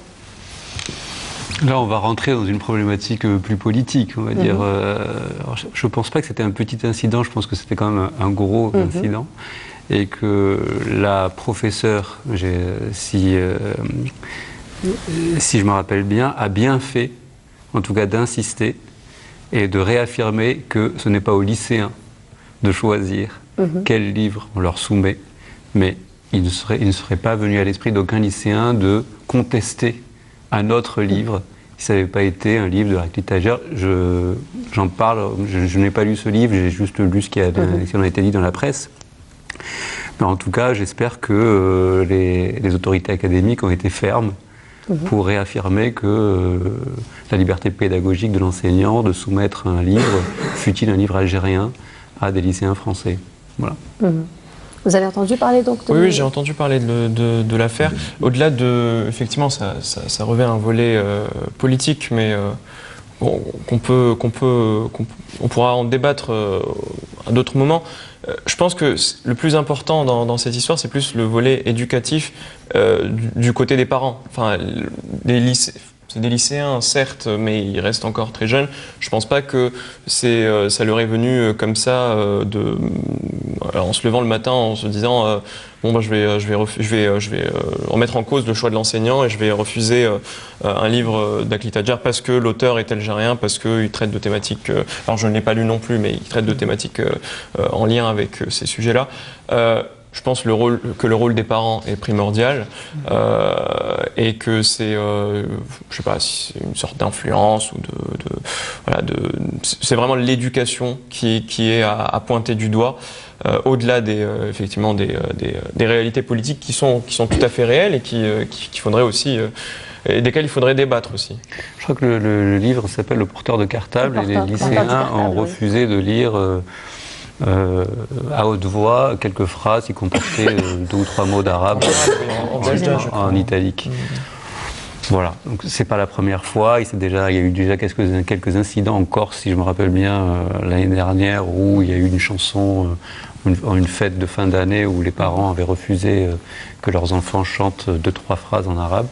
Là, on va rentrer dans une problématique plus politique, on va dire. Je ne pense pas que c'était un petit incident, je pense que c'était quand même un gros incident. Et que la professeure, si je me rappelle bien, a bien fait, en tout cas d'insister, et de réaffirmer que ce n'est pas aux lycéens de choisir quel livre on leur soumet, mais il ne serait pas venu à l'esprit d'aucun lycéen de contester un autre livre, si ça n'avait pas été un livre de Akli Tadjer. J'en parle, je n'ai pas lu ce livre, j'ai juste lu ce qui en a été dit dans la presse. Mais en tout cas, j'espère que les autorités académiques ont été fermes pour réaffirmer que la liberté pédagogique de l'enseignant de soumettre un livre, fût-il un livre algérien, à des lycéens français. Voilà. Vous avez entendu parler donc de... Oui, j'ai entendu parler de l'affaire. Au-delà de... Effectivement, ça revêt un volet politique, mais on pourra en débattre à d'autres moments. Je pense que le plus important dans cette histoire, c'est plus le volet éducatif du côté des parents. Enfin, c'est des lycéens, certes, mais ils restent encore très jeunes. Je ne pense pas que ça leur est venu comme ça, en se levant le matin en se disant bon, bah, je vais remettre en cause le choix de l'enseignant et je vais refuser un livre d'Akli Tadjer parce que l'auteur est algérien, parce qu'il traite de thématiques, alors je ne l'ai pas lu non plus, mais il traite de thématiques en lien avec ces sujets-là. Je pense que le rôle des parents est primordial et que c'est, je sais pas, si c'est une sorte d'influence ou c'est vraiment l'éducation qui est à pointer du doigt, au-delà effectivement des réalités politiques qui sont tout à fait réelles et qu'il faudrait aussi et desquels il faudrait débattre aussi. Je crois que le livre s'appelle Le porteur de cartable et les lycéens ont refusé de lire à haute voix quelques phrases qui comportaient 2 ou 3 mots d'arabe en italique. Voilà, donc c'est pas la première fois. Il y a eu déjà quelques incidents en Corse, si je me rappelle bien, l'année dernière, où il y a eu une chanson, une fête de fin d'année où les parents avaient refusé que leurs enfants chantent 2-3 phrases en arabe.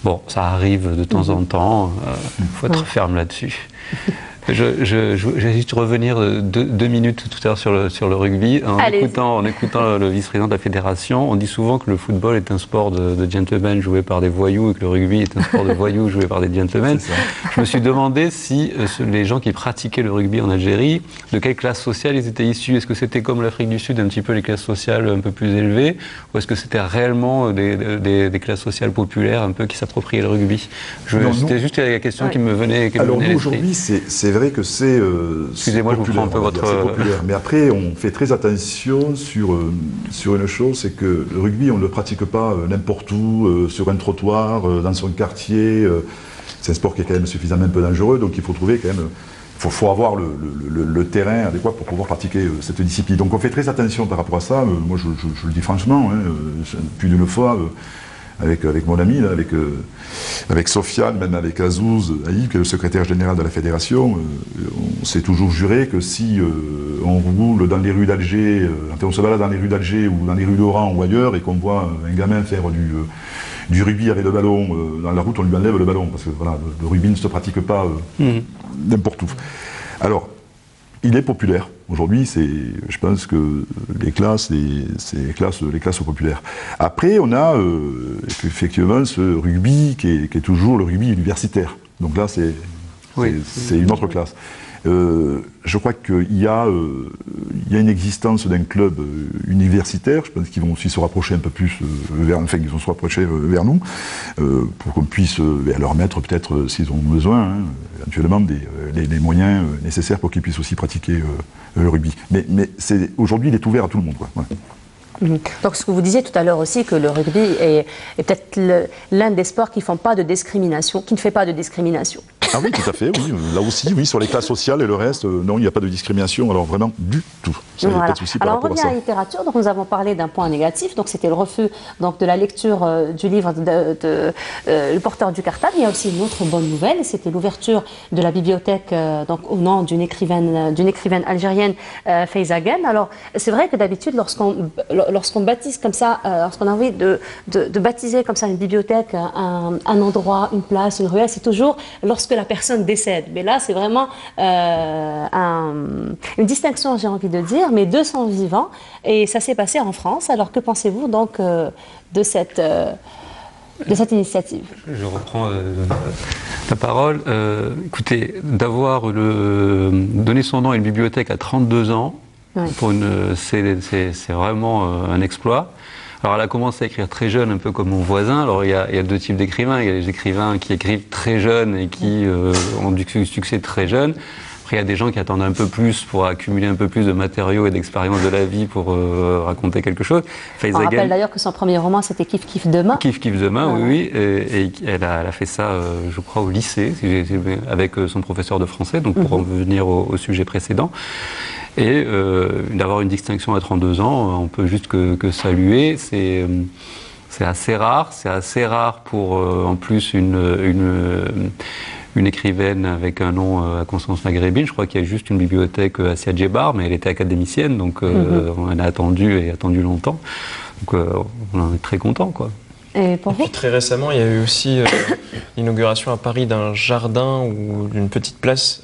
Bon, ça arrive de temps en temps. Il faut être ferme là-dessus. J'ai juste revenir 2 minutes tout à l'heure sur le rugby. En écoutant le vice-président de la fédération, on dit souvent que le football est un sport de gentlemen joué par des voyous et que le rugby est un sport de voyous joué par des gentlemen. Je me suis demandé si les gens qui pratiquaient le rugby en Algérie, de quelle classe sociale ils étaient issus. Est-ce que c'était comme l'Afrique du Sud, un petit peu les classes sociales un peu plus élevées, ou est-ce que c'était réellement des classes sociales populaires un peu qui s'appropriaient le rugby? C'était juste la question qui me venait. Alors nous aujourd'hui, c'est vrai que c'est excusez-moi, je vous prends un peu votre populaire. Mais après, on fait très attention sur une chose, c'est que le rugby, on ne le pratique pas n'importe où, sur un trottoir, dans son quartier. C'est un sport qui est quand même suffisamment un peu dangereux, donc il faut trouver quand même. Il faut avoir le terrain adéquat pour pouvoir pratiquer cette discipline. Donc on fait très attention par rapport à ça. Moi, je le dis franchement, plus d'une fois. Avec mon ami, là, avec Sofiane, même avec Azouz Aïb, qui est le secrétaire général de la fédération, on s'est toujours juré que si on roule dans les rues d'Alger, on se balade dans les rues d'Alger ou dans les rues d'Oran ou ailleurs et qu'on voit un gamin faire du rugby avec le ballon dans la route, on lui enlève le ballon, parce que voilà, le rugby ne se pratique pas n'importe où. Alors, il est populaire. Aujourd'hui, je pense que les classes sont populaires. Après, on a effectivement ce rugby qui est toujours le rugby universitaire. Donc là, c'est une autre classe. Je crois qu'il y a une existence d'un club universitaire. Je pense qu'ils vont aussi se rapprocher un peu plus ils vont se rapprocher vers nous pour qu'on puisse leur mettre peut-être, s'ils ont besoin, éventuellement les moyens nécessaires pour qu'ils puissent aussi pratiquer le rugby. Mais aujourd'hui, il est ouvert à tout le monde, quoi. Ouais. Donc ce que vous disiez tout à l'heure aussi, que le rugby est peut-être l'un des sports qui ne fait pas de discrimination. Ah oui, tout à fait, oui. Là aussi, oui, sur les classes sociales et le reste, non, il n'y a pas de discrimination, alors vraiment du tout. Ça, voilà. Pas de souci par alors on rapport revient à ça. à la littérature, donc nous avons parlé d'un point négatif, donc c'était le refus donc, de la lecture du livre Le porteur du cartable. Il y a aussi une autre bonne nouvelle, c'était l'ouverture de la bibliothèque donc, au nom d'une écrivaine algérienne, Faiza Guem. Alors c'est vrai que d'habitude, lorsqu'on baptise comme ça, lorsqu'on a envie de baptiser comme ça une bibliothèque, un endroit, une place, une ruelle, c'est toujours lorsque la personne décède. Mais là, c'est vraiment une distinction, j'ai envie de dire, mais 200 vivants. Et ça s'est passé en France. Alors, que pensez-vous donc de cette initiative? Je reprends la parole. Écoutez, d'avoir donné son nom à une bibliothèque à 32 ans, c'est vraiment un exploit. Alors elle a commencé à écrire très jeune, un peu comme mon voisin. Alors il y a 2 types d'écrivains. Il y a les écrivains qui écrivent très jeunes et qui ont du succès très jeune. Après il y a des gens qui attendent un peu plus pour accumuler un peu plus de matériaux et d'expérience de la vie pour raconter quelque chose. On rappelle d'ailleurs que son premier roman c'était Kif Kif Demain. Kif Kif Demain, oui. Et elle a fait ça, je crois, au lycée, avec son professeur de français, donc pour en venir au sujet précédent. Et d'avoir une distinction à 32 ans, on peut juste que saluer. C'est assez rare. C'est assez rare pour, en plus, une écrivaine avec un nom à consonance maghrébine. Je crois qu'il y a juste une bibliothèque à Sia Djebar, mais elle était académicienne, donc on a attendu longtemps. Donc on en est très content, quoi. Et pour vous ? Très récemment, il y a eu aussi l'inauguration à Paris d'un jardin ou d'une petite place,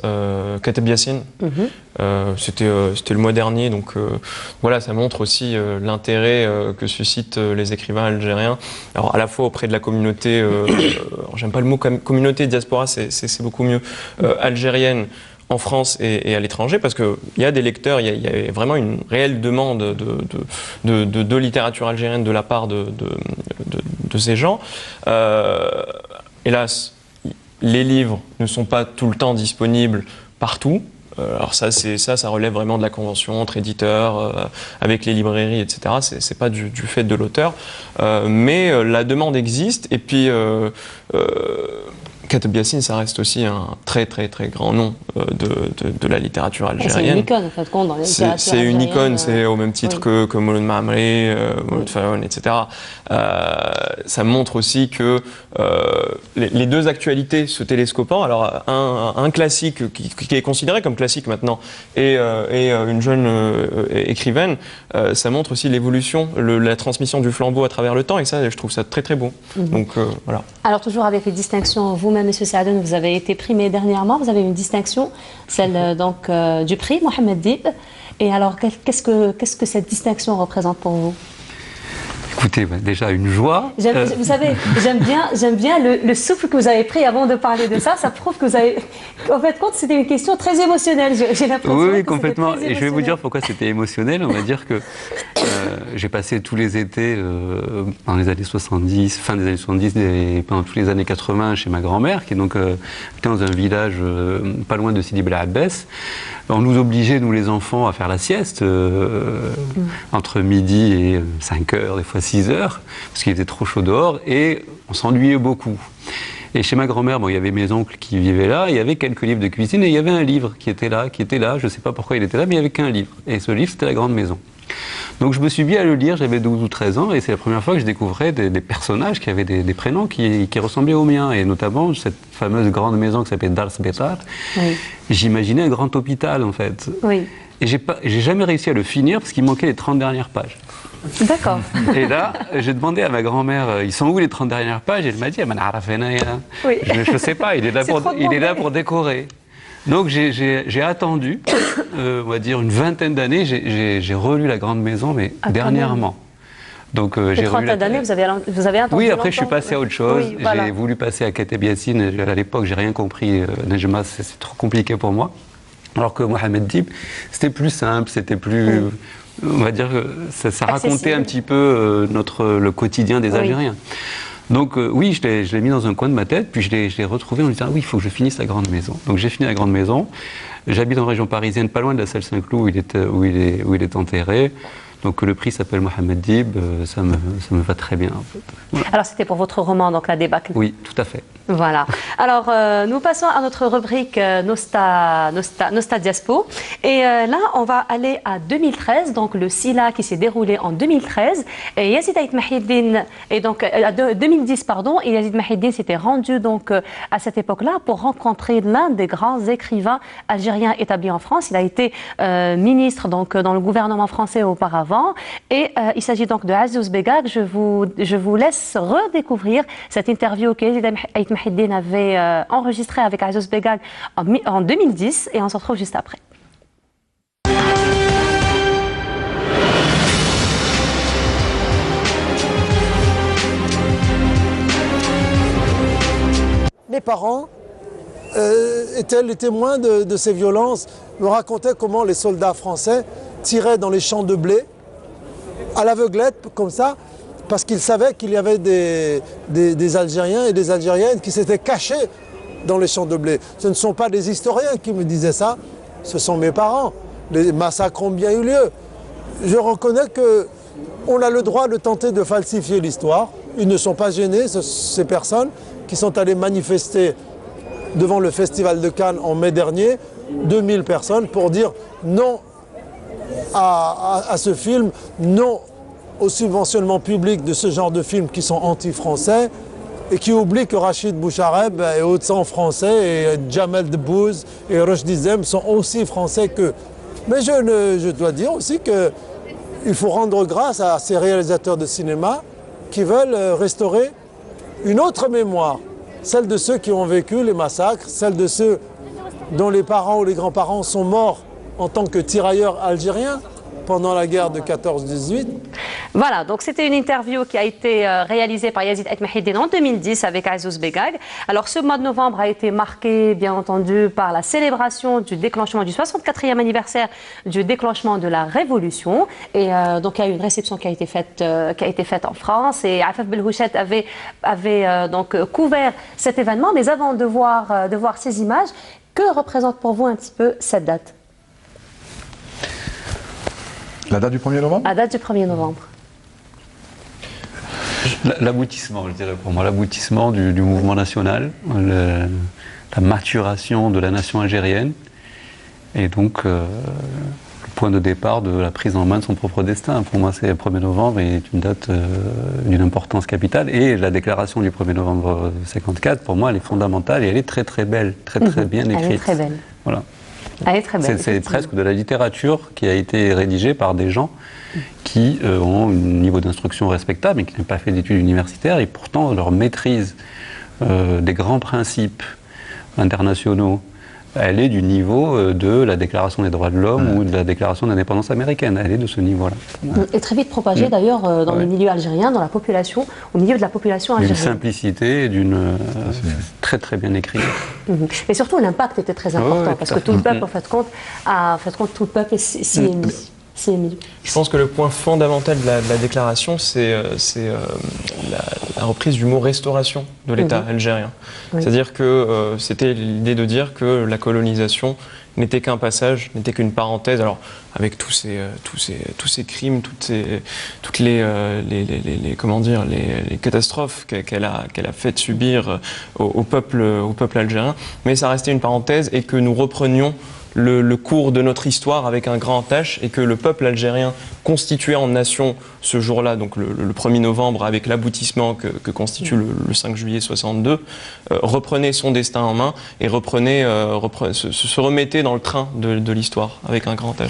Kateb Yassine. C'était le mois dernier, donc voilà, ça montre aussi l'intérêt que suscitent les écrivains algériens. Alors à la fois auprès de la communauté, j'aime pas le mot communauté, diaspora, c'est beaucoup mieux, algérienne, en France et à l'étranger, parce qu'il y a des lecteurs, il y a vraiment une réelle demande de littérature algérienne de la part de ces gens. Hélas, les livres ne sont pas tout le temps disponibles partout, Alors ça relève vraiment de la convention entre éditeurs, avec les librairies, etc. C'est pas du fait de l'auteur, mais la demande existe. Et puis Kateb Yassine, ça reste aussi un très grand nom de la littérature algérienne. C'est une icône, en fait, dans la littérature c'est une icône, c'est au même titre que Mouloud Maamri, Mouloud Fayoun, etc. Ça montre aussi que les deux actualités se télescopant, alors un classique qui est considéré comme classique maintenant et une jeune écrivaine, ça montre aussi l'évolution, la transmission du flambeau à travers le temps, et ça, je trouve ça très beau. Donc voilà. Alors toujours avec les distinctions, vous-même, Monsieur Saadoun, vous avez été primé dernièrement, vous avez une distinction, celle donc du prix Mohamed Dib. Et alors, qu'est-ce que cette distinction représente pour vous? Écoutez, déjà une joie. Vous savez, j'aime bien le souffle que vous avez pris avant de parler de ça. Ça prouve que vous avez... En fait, c'était une question très émotionnelle, j'ai l'impression. Oui, complètement. Et je vais vous dire pourquoi c'était émotionnel. On va dire que j'ai passé tous les étés dans les années 70, fin des années 70 et pendant toutes les années 80 chez ma grand-mère, qui est donc dans un village pas loin de Sidi Bel Abbès. On nous obligeait, nous les enfants, à faire la sieste entre midi et 5 heures, des fois 6 heures, parce qu'il était trop chaud dehors, et on s'ennuyait beaucoup. Et chez ma grand-mère, il y avait mes oncles qui vivaient là, il y avait quelques livres de cuisine, et il y avait un livre qui était là, je ne sais pas pourquoi il était là, mais il n'y avait qu'un livre. Et ce livre, c'était La Grande Maison. Donc je me suis mis à le lire, j'avais 12 ou 13 ans, et c'est la première fois que je découvrais des personnages qui avaient des prénoms qui ressemblaient aux miens, et notamment cette fameuse grande maison qui s'appelle Dar Sbetar. Oui. J'imaginais un grand hôpital, en fait. Oui. Et j'ai jamais réussi à le finir parce qu'il manquait les 30 dernières pages. D'accord. Et là, j'ai demandé à ma grand-mère, ils sont où les 30 dernières pages? Et elle m'a dit, oui. Je ne sais pas, il est là pour décorer. Donc j'ai attendu, on va dire une vingtaine d'années, j'ai relu La Grande Maison, mais dernièrement. Donc j'ai relu. 30 d'années, vous avez attendu. Oui, après je suis passé à autre chose. Oui, voilà. J'ai voulu passer à Kateb Yassine. À l'époque, j'ai rien compris. Nejma, c'est trop compliqué pour moi. Alors que Mohamed Dib, c'était plus simple, c'était plus. On va dire que ça racontait un petit peu le quotidien des Algériens. Donc oui, je l'ai mis dans un coin de ma tête, puis je l'ai retrouvé en me disant oui, il faut que je finisse La Grande Maison. Donc j'ai fini La Grande Maison. J'habite en région parisienne, pas loin de la salle Saint-Cloud où il est enterré. Donc le prix s'appelle Mohamed Dib, ça me va très bien en fait. Voilà. Alors c'était pour votre roman, donc La Débâcle. Oui, tout à fait. Voilà. Alors nous passons à notre rubrique Nosta Diaspo. Et là, on va aller à 2013, donc le SILA qui s'est déroulé en 2013. Et Yazid Ait Mahiddine, et donc 2010 pardon, et Yazid Mahiddine s'était rendu donc à cette époque-là pour rencontrer l'un des grands écrivains algériens établis en France. Il a été ministre donc dans le gouvernement français auparavant. Et il s'agit donc de Azouz Begag. Je vous laisse redécouvrir cette interview que Yazid Ait Mahiddine avait enregistrée avec Azouz Begag en 2010 et on se retrouve juste après. Mes parents étaient les témoins de ces violences, me racontaient comment les soldats français tiraient dans les champs de blé à l'aveuglette, comme ça, parce qu'ils savaient qu'il y avait des Algériens et des Algériennes qui s'étaient cachés dans les champs de blé. Ce ne sont pas des historiens qui me disaient ça, ce sont mes parents. Les massacres ont bien eu lieu. Je reconnais qu'on a le droit de tenter de falsifier l'histoire. Ils ne sont pas gênés, ces personnes qui sont allées manifester devant le Festival de Cannes en mai dernier, 2000 personnes, pour dire non à ce film, non au subventionnement public de ce genre de films qui sont anti-français et qui oublient que Rachid Bouchareb est haut de sang français et Jamel Debbouze et Rochdi Zem sont aussi français qu'eux. Mais je dois dire aussi qu'il faut rendre grâce à ces réalisateurs de cinéma qui veulent restaurer une autre mémoire, celle de ceux qui ont vécu les massacres, celle de ceux dont les parents ou les grands-parents sont morts en tant que tirailleurs algériens pendant la guerre de 14-18. Voilà, donc c'était une interview qui a été réalisée par Yazid Ait Mahiddine en 2010 avec Azouz Begag. Alors ce mois de novembre a été marqué, bien entendu, par la célébration du déclenchement du 64e anniversaire du déclenchement de la Révolution. Et donc il y a eu une réception qui a été faite en France et Afaf Belhouchet avait donc couvert cet événement. Mais avant de voir ces images, Que représente pour vous un petit peu cette date? La date du 1er novembre? La date du 1er novembre. L'aboutissement, je dirais pour moi, l'aboutissement du mouvement national, la maturation de la nation algérienne, et donc le point de départ de la prise en main de son propre destin. Pour moi, c'est le 1er novembre est une date d'une importance capitale, et la déclaration du 1er novembre 54, pour moi, elle est fondamentale et elle est très très belle, très bien écrite. Elle est très belle. Voilà. Elle est très belle. C'est presque de la littérature qui a été rédigée par des gens qui ont un niveau d'instruction respectable et qui n'ont pas fait d'études universitaires, et pourtant leur maîtrise des grands principes internationaux, elle est du niveau de la Déclaration des droits de l'homme ou de la Déclaration d'indépendance américaine. Elle est de ce niveau-là. Et très vite propagée d'ailleurs dans le milieu algérien, dans la population, au milieu de la population algérienne. D'une simplicité et d'une très bien écrite. Mais surtout l'impact était très important, parce que tout le peuple, en fait compte, tout le peuple s'y est mis. Je pense que le point fondamental de la déclaration, c'est la reprise du mot restauration de l'État algérien. Oui. C'est-à-dire que c'était l'idée de dire que la colonisation n'était qu'un passage, n'était qu'une parenthèse. Alors, avec tous ces crimes, toutes les catastrophes qu'elle a faites subir au peuple algérien, mais ça restait une parenthèse, et que nous reprenions le cours de notre histoire avec un grand H, et que le peuple algérien constitué en nation ce jour-là, donc le 1er novembre, avec l'aboutissement que constitue le 5 juillet 62, reprenait son destin en main et se remettait dans le train de l'histoire avec un grand H.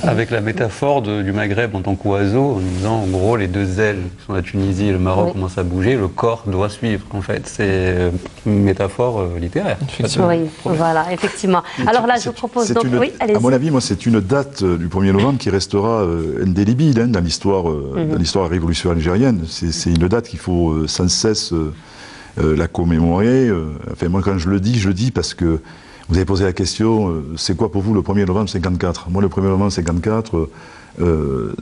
Avec la métaphore du Maghreb en tant qu'oiseau, en disant en gros les deux ailes sont la Tunisie et le Maroc commencent à bouger, le corps doit suivre en fait. C'est une métaphore littéraire. Oui, voilà, effectivement. Alors là, je vous propose donc... Oui, à mon avis, moi, c'est une date du 1er novembre qui restera indélébile dans l'histoire révolutionnaire algérienne. C'est une date qu'il faut sans cesse la commémorer. Enfin, moi, quand je le dis parce que vous avez posé la question, c'est quoi pour vous le 1er novembre 54? Moi, le 1er novembre 54,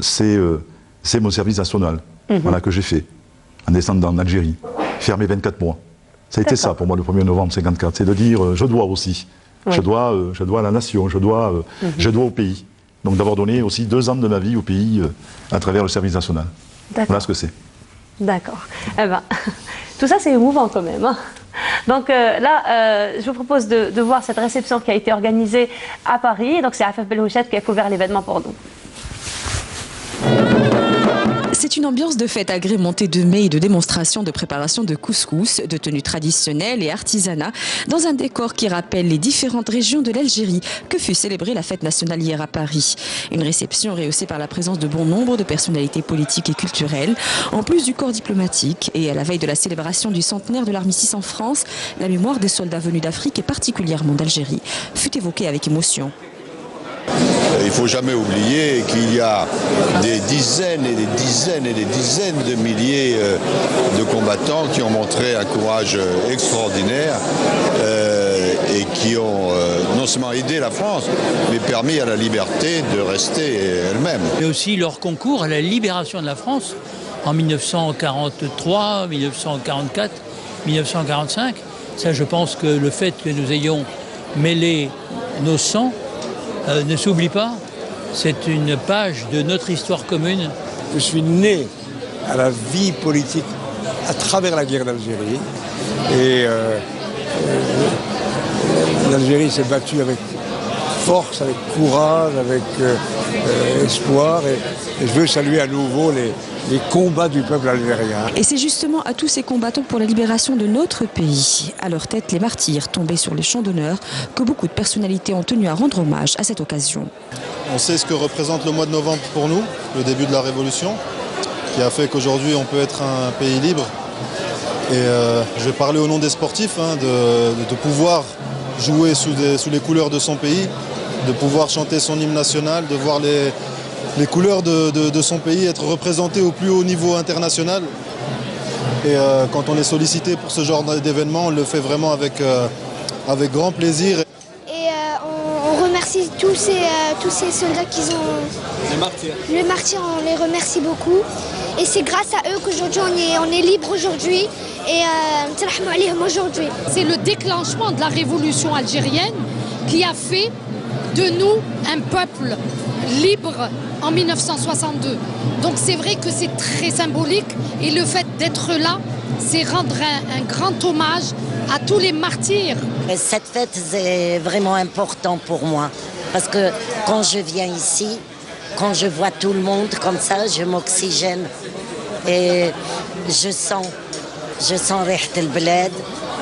c'est mon service national, voilà, que j'ai fait, en descendant en Algérie, fermé 24 mois. Ça a été ça pour moi le 1er novembre 54, c'est de dire, je dois aussi. Oui. Je dois à la nation, je dois au pays. Donc d'avoir donné aussi 2 ans de ma vie au pays à travers le service national. Voilà ce que c'est. D'accord. Eh ben, tout ça, c'est émouvant quand même. Hein. Donc là, je vous propose de voir cette réception qui a été organisée à Paris. Donc c'est Afaf Belhouchet qui a couvert l'événement pour nous. C'est une ambiance de fête agrémentée de mets et de démonstrations de préparation de couscous, de tenues traditionnelles et artisanat, dans un décor qui rappelle les différentes régions de l'Algérie que fut célébrée la fête nationale hier à Paris. Une réception rehaussée par la présence de bon nombre de personnalités politiques et culturelles, en plus du corps diplomatique. Et à la veille de la célébration du centenaire de l'armistice en France, la mémoire des soldats venus d'Afrique et particulièrement d'Algérie fut évoquée avec émotion. Il ne faut jamais oublier qu'il y a des dizaines et des dizaines et des dizaines de milliers de combattants qui ont montré un courage extraordinaire et qui ont non seulement aidé la France, mais permis à la liberté de rester elle-même. Et aussi leur concours à la libération de la France en 1943, 1944, 1945. Ça, je pense que le fait que nous ayons mêlé nos sangs ne s'oublie pas, c'est une page de notre histoire commune. Je suis né à la vie politique à travers la guerre d'Algérie et l'Algérie s'est battue avec force, avec courage, avec espoir et je veux saluer à nouveau les combats du peuple algérien. Et c'est justement à tous ces combattants pour la libération de notre pays, à leur tête les martyrs tombés sur les champs d'honneur, que beaucoup de personnalités ont tenu à rendre hommage à cette occasion. On sait ce que représente le mois de novembre pour nous, le début de la Révolution, qui a fait qu'aujourd'hui on peut être un pays libre. Et je vais parler au nom des sportifs, de pouvoir jouer sous les couleurs de son pays, de pouvoir chanter son hymne national, de voir les couleurs de son pays être représentées au plus haut niveau international. Et quand on est sollicité pour ce genre d'événement, on le fait vraiment avec grand plaisir. Et on remercie tous ces soldats qui ont... Les martyrs, on les remercie beaucoup. Et c'est grâce à eux qu'aujourd'hui on est libre aujourd'hui. et نترحموا عليهم aujourd'hui. C'est le déclenchement de la révolution algérienne qui a fait de nous un peuple libre en 1962. Donc c'est vrai que c'est très symbolique et le fait d'être là, c'est rendre un grand hommage à tous les martyrs. Cette fête, c'est vraiment important pour moi parce que quand je viens ici, quand je vois tout le monde comme ça, je m'oxygène et je sens ريحة البلاد,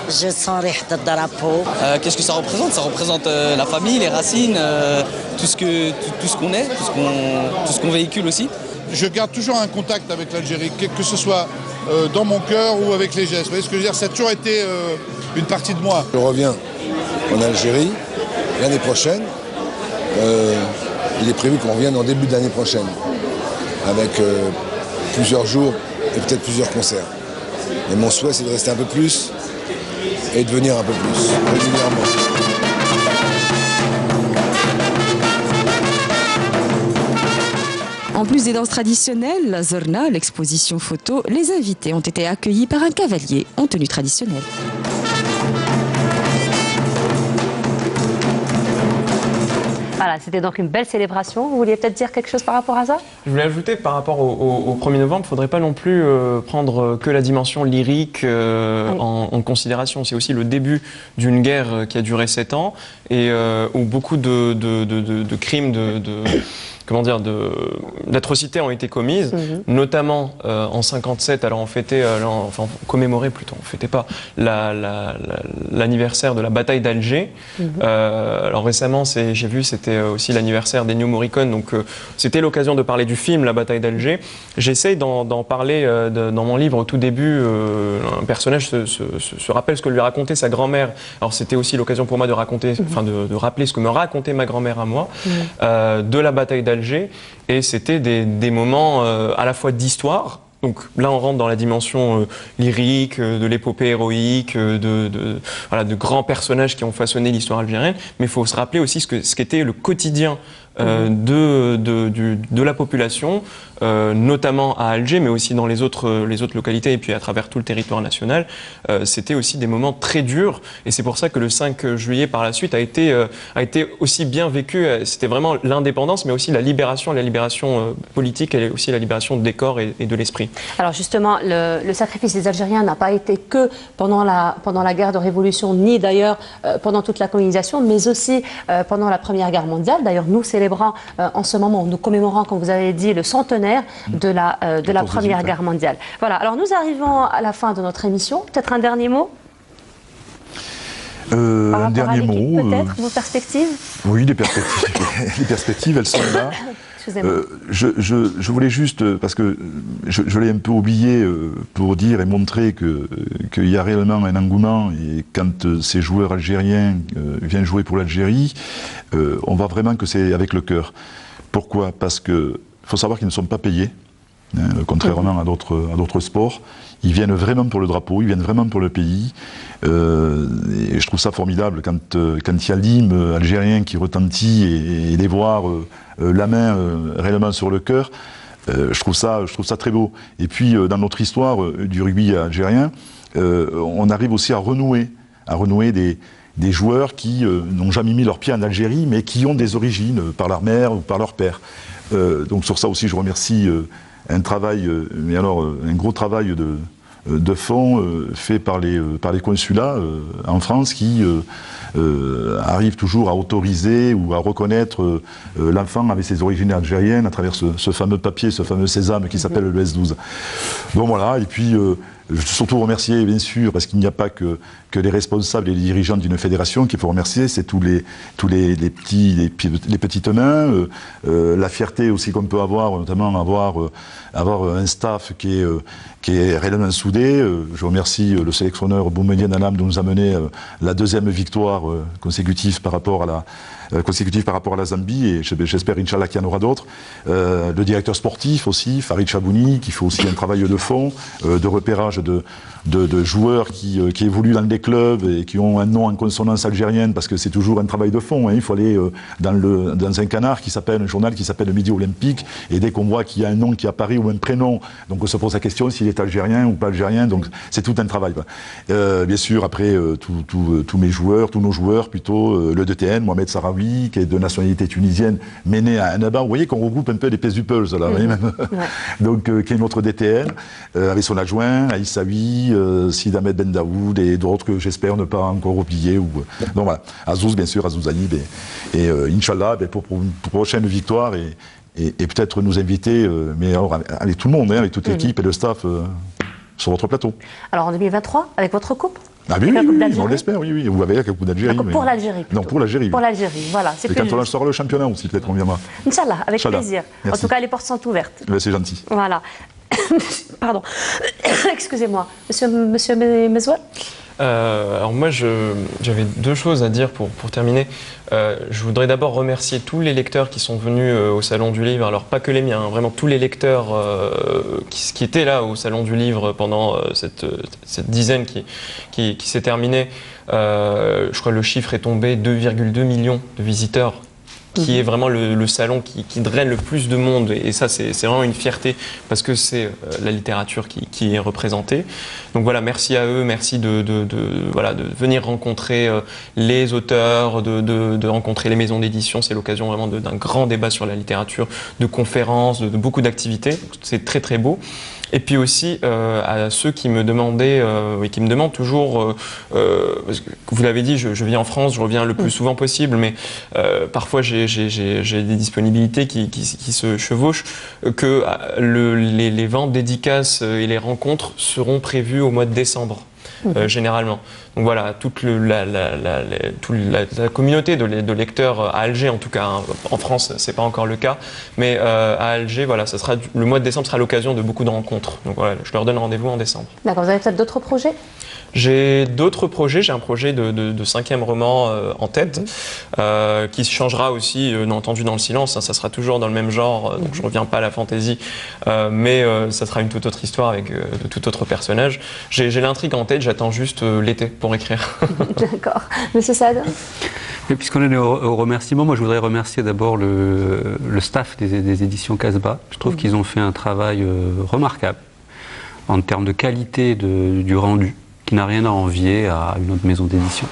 je sens ريحة الدرapau. Qu'est-ce que ça représente? Ça représente la famille, les racines, tout ce qu'on est, tout ce qu'on véhicule aussi. Je garde toujours un contact avec l'Algérie, que ce soit dans mon cœur ou avec les gestes. Vous voyez ce que je veux dire? Ça a toujours été une partie de moi. Je reviens en Algérie l'année prochaine. Il est prévu qu'on revienne en début d'année prochaine avec plusieurs jours et peut-être plusieurs concerts. Et mon souhait, c'est de rester un peu plus et de venir un peu plus régulièrement. En plus des danses traditionnelles, la Zorna, l'exposition photo, les invités ont été accueillis par un cavalier en tenue traditionnelle. Voilà, c'était donc une belle célébration. Vous vouliez peut-être dire quelque chose par rapport à ça? Je voulais ajouter par rapport au 1er novembre, il ne faudrait pas non plus prendre que la dimension lyrique en considération. C'est aussi le début d'une guerre qui a duré 7 ans et où beaucoup de crimes, d'atrocités ont été commises, notamment en 57. Alors on fêtait, enfin on commémorait plutôt, on fêtait pas l'anniversaire de la bataille d'Alger. Alors récemment, j'ai vu, c'était aussi l'anniversaire d'Ennio Morricone, donc c'était l'occasion de parler du film La bataille d'Alger. J'essaye d'en parler dans mon livre au tout début. Un personnage se rappelle ce que lui racontait sa grand-mère. Alors c'était aussi l'occasion pour moi de raconter, enfin de rappeler ce que me racontait ma grand-mère à moi de la bataille d'Alger. Et c'était des moments à la fois d'histoire. Donc là, on rentre dans la dimension lyrique, de l'épopée héroïque, de grands personnages qui ont façonné l'histoire algérienne. Mais il faut se rappeler aussi ce qu'était le quotidien de la population, notamment à Alger, mais aussi dans les autres localités et puis à travers tout le territoire national. C'était aussi des moments très durs et c'est pour ça que le 5 juillet par la suite a été aussi bien vécu. C'était vraiment l'indépendance, mais aussi la libération politique et aussi la libération des corps et de l'esprit. Alors justement, le sacrifice des Algériens n'a pas été que pendant la guerre de révolution, ni d'ailleurs pendant toute la colonisation, mais aussi pendant la Première Guerre mondiale. D'ailleurs, nous célébrons en ce moment, nous commémorons, comme vous avez dit, le centenaire de la Première Guerre mondiale. Voilà, alors nous arrivons à la fin de notre émission. Peut-être un dernier mot un dernier mot. Peut-être, vos perspectives? Oui, les perspectives, elles sont là. Je voulais juste, parce que je l'ai un peu oublié, pour dire et montrer qu'il y a réellement un engouement et quand ces joueurs algériens viennent jouer pour l'Algérie, on voit vraiment que c'est avec le cœur. Pourquoi? Parce qu'il faut savoir qu'ils ne sont pas payés, hein, contrairement à d'autres sports. Ils viennent vraiment pour le drapeau, ils viennent vraiment pour le pays. Et je trouve ça formidable quand il y a l'hymne algérien qui retentit et les voir la main réellement sur le cœur. Je trouve ça très beau. Et puis dans notre histoire du rugby algérien, on arrive aussi à renouer des joueurs qui n'ont jamais mis leurs pieds en Algérie, mais qui ont des origines par leur mère ou par leur père. Donc sur ça aussi, je remercie un gros travail de fond fait par les consulats en France qui arrivent toujours à autoriser ou à reconnaître l'enfant avec ses origines algériennes à travers ce fameux papier, ce fameux sésame qui s'appelle le S12. Donc voilà, et puis je veux surtout remercier, bien sûr, parce qu'il n'y a pas que les responsables et les dirigeants d'une fédération qu'il faut remercier, c'est tous les petites mains, la fierté aussi qu'on peut avoir, notamment avoir un staff qui est réellement soudé. Je remercie le sélectionneur Boumediene Alam de nous amener la deuxième victoire consécutive par rapport à la Zambie, et j'espère, Inch'Allah, qu'il y en aura d'autres. Le directeur sportif aussi, Farid Chabouni, qui fait aussi un travail de fond, de repérage de joueurs qui évoluent dans des clubs et qui ont un nom en consonance algérienne, parce que c'est toujours un travail de fond. Hein. Il faut aller dans un canard un journal qui s'appelle le Midi Olympique, et dès qu'on voit qu'il y a un nom qui apparaît ou un prénom, donc on se pose la question s'il est algérien ou pas algérien, donc c'est tout un travail. Bien sûr, après, tous nos joueurs, plutôt, le DTN, Mohamed Sarawi, qui est de nationalité tunisienne, mais né à Annaba. Vous voyez qu'on regroupe un peu les pièces du puzzle, là, vous voyez, même. Donc, qui est notre DTN, avec son adjoint, Aïssaoui, Sid Ahmed Ben Daoud et d'autres que j'espère ne pas encore oublier. Donc voilà, Azouz, bien sûr, Azouz Aïb, et Inch'Allah, pour une prochaine victoire, et peut-être nous inviter, mais alors, avec tout le monde, avec toute l'équipe et le staff, sur votre plateau. Alors en 2023, avec votre coupe? Ah oui, on l'espère, oui. Vous avez avec la Coupe d'Algérie. Pour l'Algérie. Non, pour l'Algérie. Pour l'Algérie, voilà. Et quand on sera le championnat aussi, peut-être on viendra. Inch'Allah, avec plaisir. Merci. En tout cas, les portes sont ouvertes. C'est gentil. Voilà. Pardon. Excusez-moi. Monsieur Mezoual? Alors moi, j'avais deux choses à dire pour terminer. Je voudrais d'abord remercier tous les lecteurs qui sont venus au Salon du Livre, alors pas que les miens, hein, vraiment tous les lecteurs qui étaient là au Salon du Livre pendant cette dizaine qui s'est terminée. Je crois que le chiffre est tombé 2,2 millions de visiteurs, qui est vraiment le salon qui draine le plus de monde, et ça c'est vraiment une fierté, parce que c'est la littérature qui est représentée. Donc voilà, merci à eux, merci de venir rencontrer les auteurs, de rencontrer les maisons d'édition. C'est l'occasion vraiment d'un grand débat sur la littérature, de conférences, de beaucoup d'activités. C'est très très beau. Et puis aussi à ceux qui me demandaient et qui me demandent toujours, parce que vous l'avez dit, je vis en France, je reviens le plus souvent possible, mais parfois j'ai des disponibilités qui se chevauchent, que les ventes dédicaces et les rencontres seront prévues au mois de décembre. Généralement. Donc voilà, toute la communauté de lecteurs à Alger, en tout cas, hein, en France, c'est pas encore le cas, mais à Alger, voilà, le mois de décembre sera l'occasion de beaucoup de rencontres. Donc voilà, je leur donne rendez-vous en décembre. D'accord, vous avez peut-être d'autres projets? J'ai d'autres projets, j'ai un projet de 5e roman en tête, qui changera aussi, entendu dans le silence, hein, ça sera toujours dans le même genre, donc je ne reviens pas à la fantaisie, mais ça sera une toute autre histoire avec de tout autre personnage. J'ai l'intrigue en tête, j'attends juste l'été pour écrire. D'accord. Monsieur Saad? Puisqu'on est au remerciement, moi je voudrais remercier d'abord le staff des éditions Casbah. Je trouve qu'ils ont fait un travail remarquable en termes de qualité du rendu, qui n'a rien à envier à une autre maison d'édition.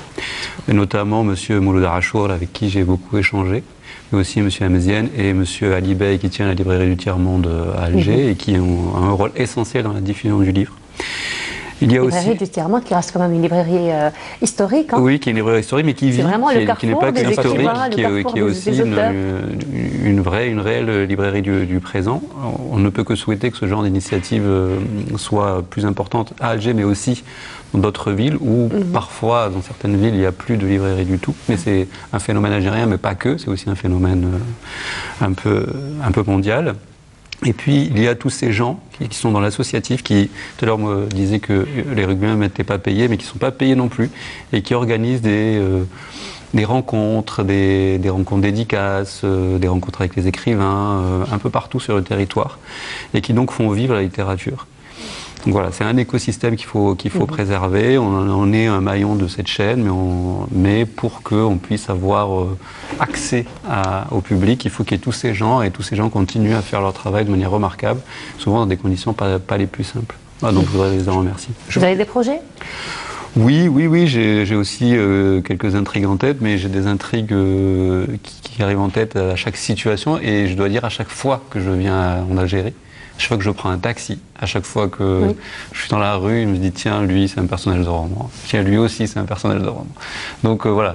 Et notamment M. Mouloud Arachour, avec qui j'ai beaucoup échangé, mais aussi M. Hamzienne et M. Ali Bey, qui tient la librairie du Tiers-Monde à Alger, et qui ont un rôle essentiel dans la diffusion du livre. Il y a librairie aussi du Tiers-Monde qui reste quand même une librairie historique. Hein. Oui, qui est une librairie historique, mais qui vit, qui n'est pas que historique, qui est aussi une réelle librairie du présent. On ne peut que souhaiter que ce genre d'initiative soit plus importante à Alger, mais aussi dans d'autres villes où parfois, dans certaines villes, il n'y a plus de librairie du tout. Mais c'est un phénomène algérien, mais pas que, c'est aussi un phénomène un peu mondial. Et puis, il y a tous ces gens qui sont dans l'associatif, qui, tout à l'heure, me disaient que les rugbymen n'étaient pas payés, mais qui ne sont pas payés non plus, et qui organisent des rencontres, des rencontres dédicaces, des rencontres avec les écrivains, un peu partout sur le territoire, et qui donc font vivre la littérature. Donc voilà, c'est un écosystème qu'il faut préserver. On est un maillon de cette chaîne, mais pour qu'on puisse avoir accès au public, il faut qu'il y ait tous ces gens, et tous ces gens continuent à faire leur travail de manière remarquable, souvent dans des conditions pas les plus simples. Ah, donc je voudrais les en remercier. Vous avez des projets ? Oui, j'ai aussi quelques intrigues en tête, mais j'ai des intrigues qui arrivent en tête à chaque situation, et je dois dire à chaque fois que je viens en Algérie, à chaque fois que je prends un taxi, à chaque fois que je suis dans la rue, je me dis tiens, lui c'est un personnage de roman, tiens, lui aussi c'est un personnage de roman. Donc voilà,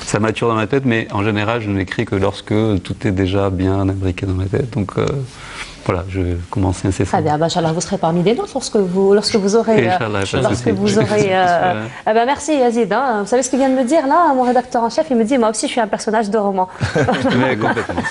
ça mature dans ma tête, mais en général je n'écris que lorsque tout est déjà bien imbriqué dans ma tête. Donc voilà, je commence incessamment. Très bien, Inch'Allah, vous serez parmi les nôtres lorsque vous aurez... merci Yazid, hein. Vous savez ce qu'il vient de me dire là, mon rédacteur en chef, il me dit moi aussi je suis un personnage de roman. Mais complètement.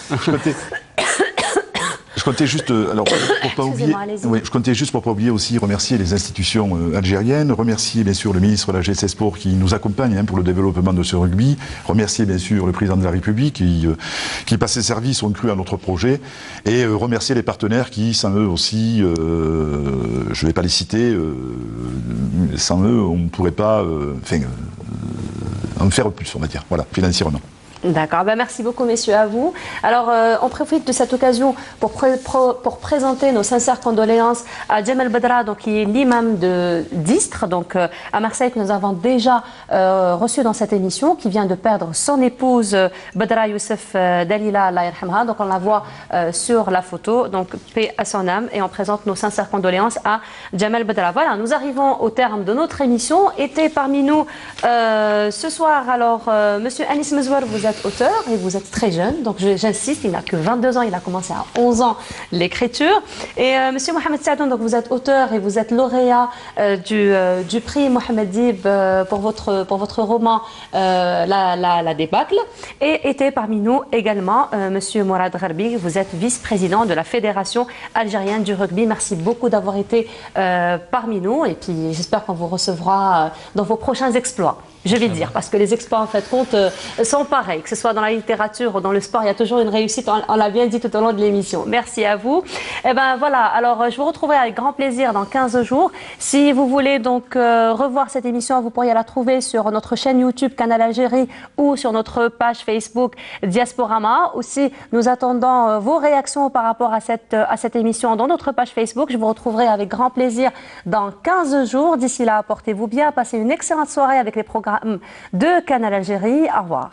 Je comptais juste, alors, pour pas oublier, je comptais juste pour pas oublier aussi remercier les institutions algériennes, remercier bien sûr le ministre de la GC Sport qui nous accompagne pour le développement de ce rugby, remercier bien sûr le président de la République qui par ses services ont cru à notre projet, et remercier les partenaires qui, sans eux aussi, je ne vais pas les citer, sans eux on ne pourrait pas en faire plus, on va dire, voilà, financièrement. D'accord, ben merci beaucoup messieurs, à vous. Alors on profite de cette occasion pour présenter nos sincères condoléances à Djamel Bedra, donc, qui est l'imam d'Istres, donc à Marseille, que nous avons déjà reçu dans cette émission, qui vient de perdre son épouse Bedra Youssef Dalila, Allah yarhamha. Donc on la voit sur la photo, donc paix à son âme, et on présente nos sincères condoléances à Djamel Bedra. Voilà, nous arrivons au terme de notre émission. Était parmi nous ce soir, alors monsieur Anis Mezouar, vous êtes auteur et vous êtes très jeune, donc j'insiste, il n'a que 22 ans, il a commencé à 11 ans l'écriture. Et monsieur Mohamed Sadoun, donc vous êtes auteur et vous êtes lauréat du prix Mohamed Dib pour votre roman La débâcle. Et était parmi nous également monsieur Mourad Gharbi, vous êtes vice-président de la Fédération algérienne du rugby. Merci beaucoup d'avoir été parmi nous, et puis j'espère qu'on vous recevra dans vos prochains exploits. Je vais dire, parce que les exploits en fait compte sont pareils, que ce soit dans la littérature ou dans le sport, il y a toujours une réussite, on l'a bien dit tout au long de l'émission. Merci à vous. Et ben voilà, alors je vous retrouverai avec grand plaisir dans 15 jours. Si vous voulez donc revoir cette émission, vous pourriez la trouver sur notre chaîne YouTube Canal Algérie ou sur notre page Facebook Diasporama. Aussi, nous attendons vos réactions par rapport à cette émission dans notre page Facebook. Je vous retrouverai avec grand plaisir dans 15 jours. D'ici là, portez-vous bien, passez une excellente soirée avec les programmes de Canal Algérie. Au revoir.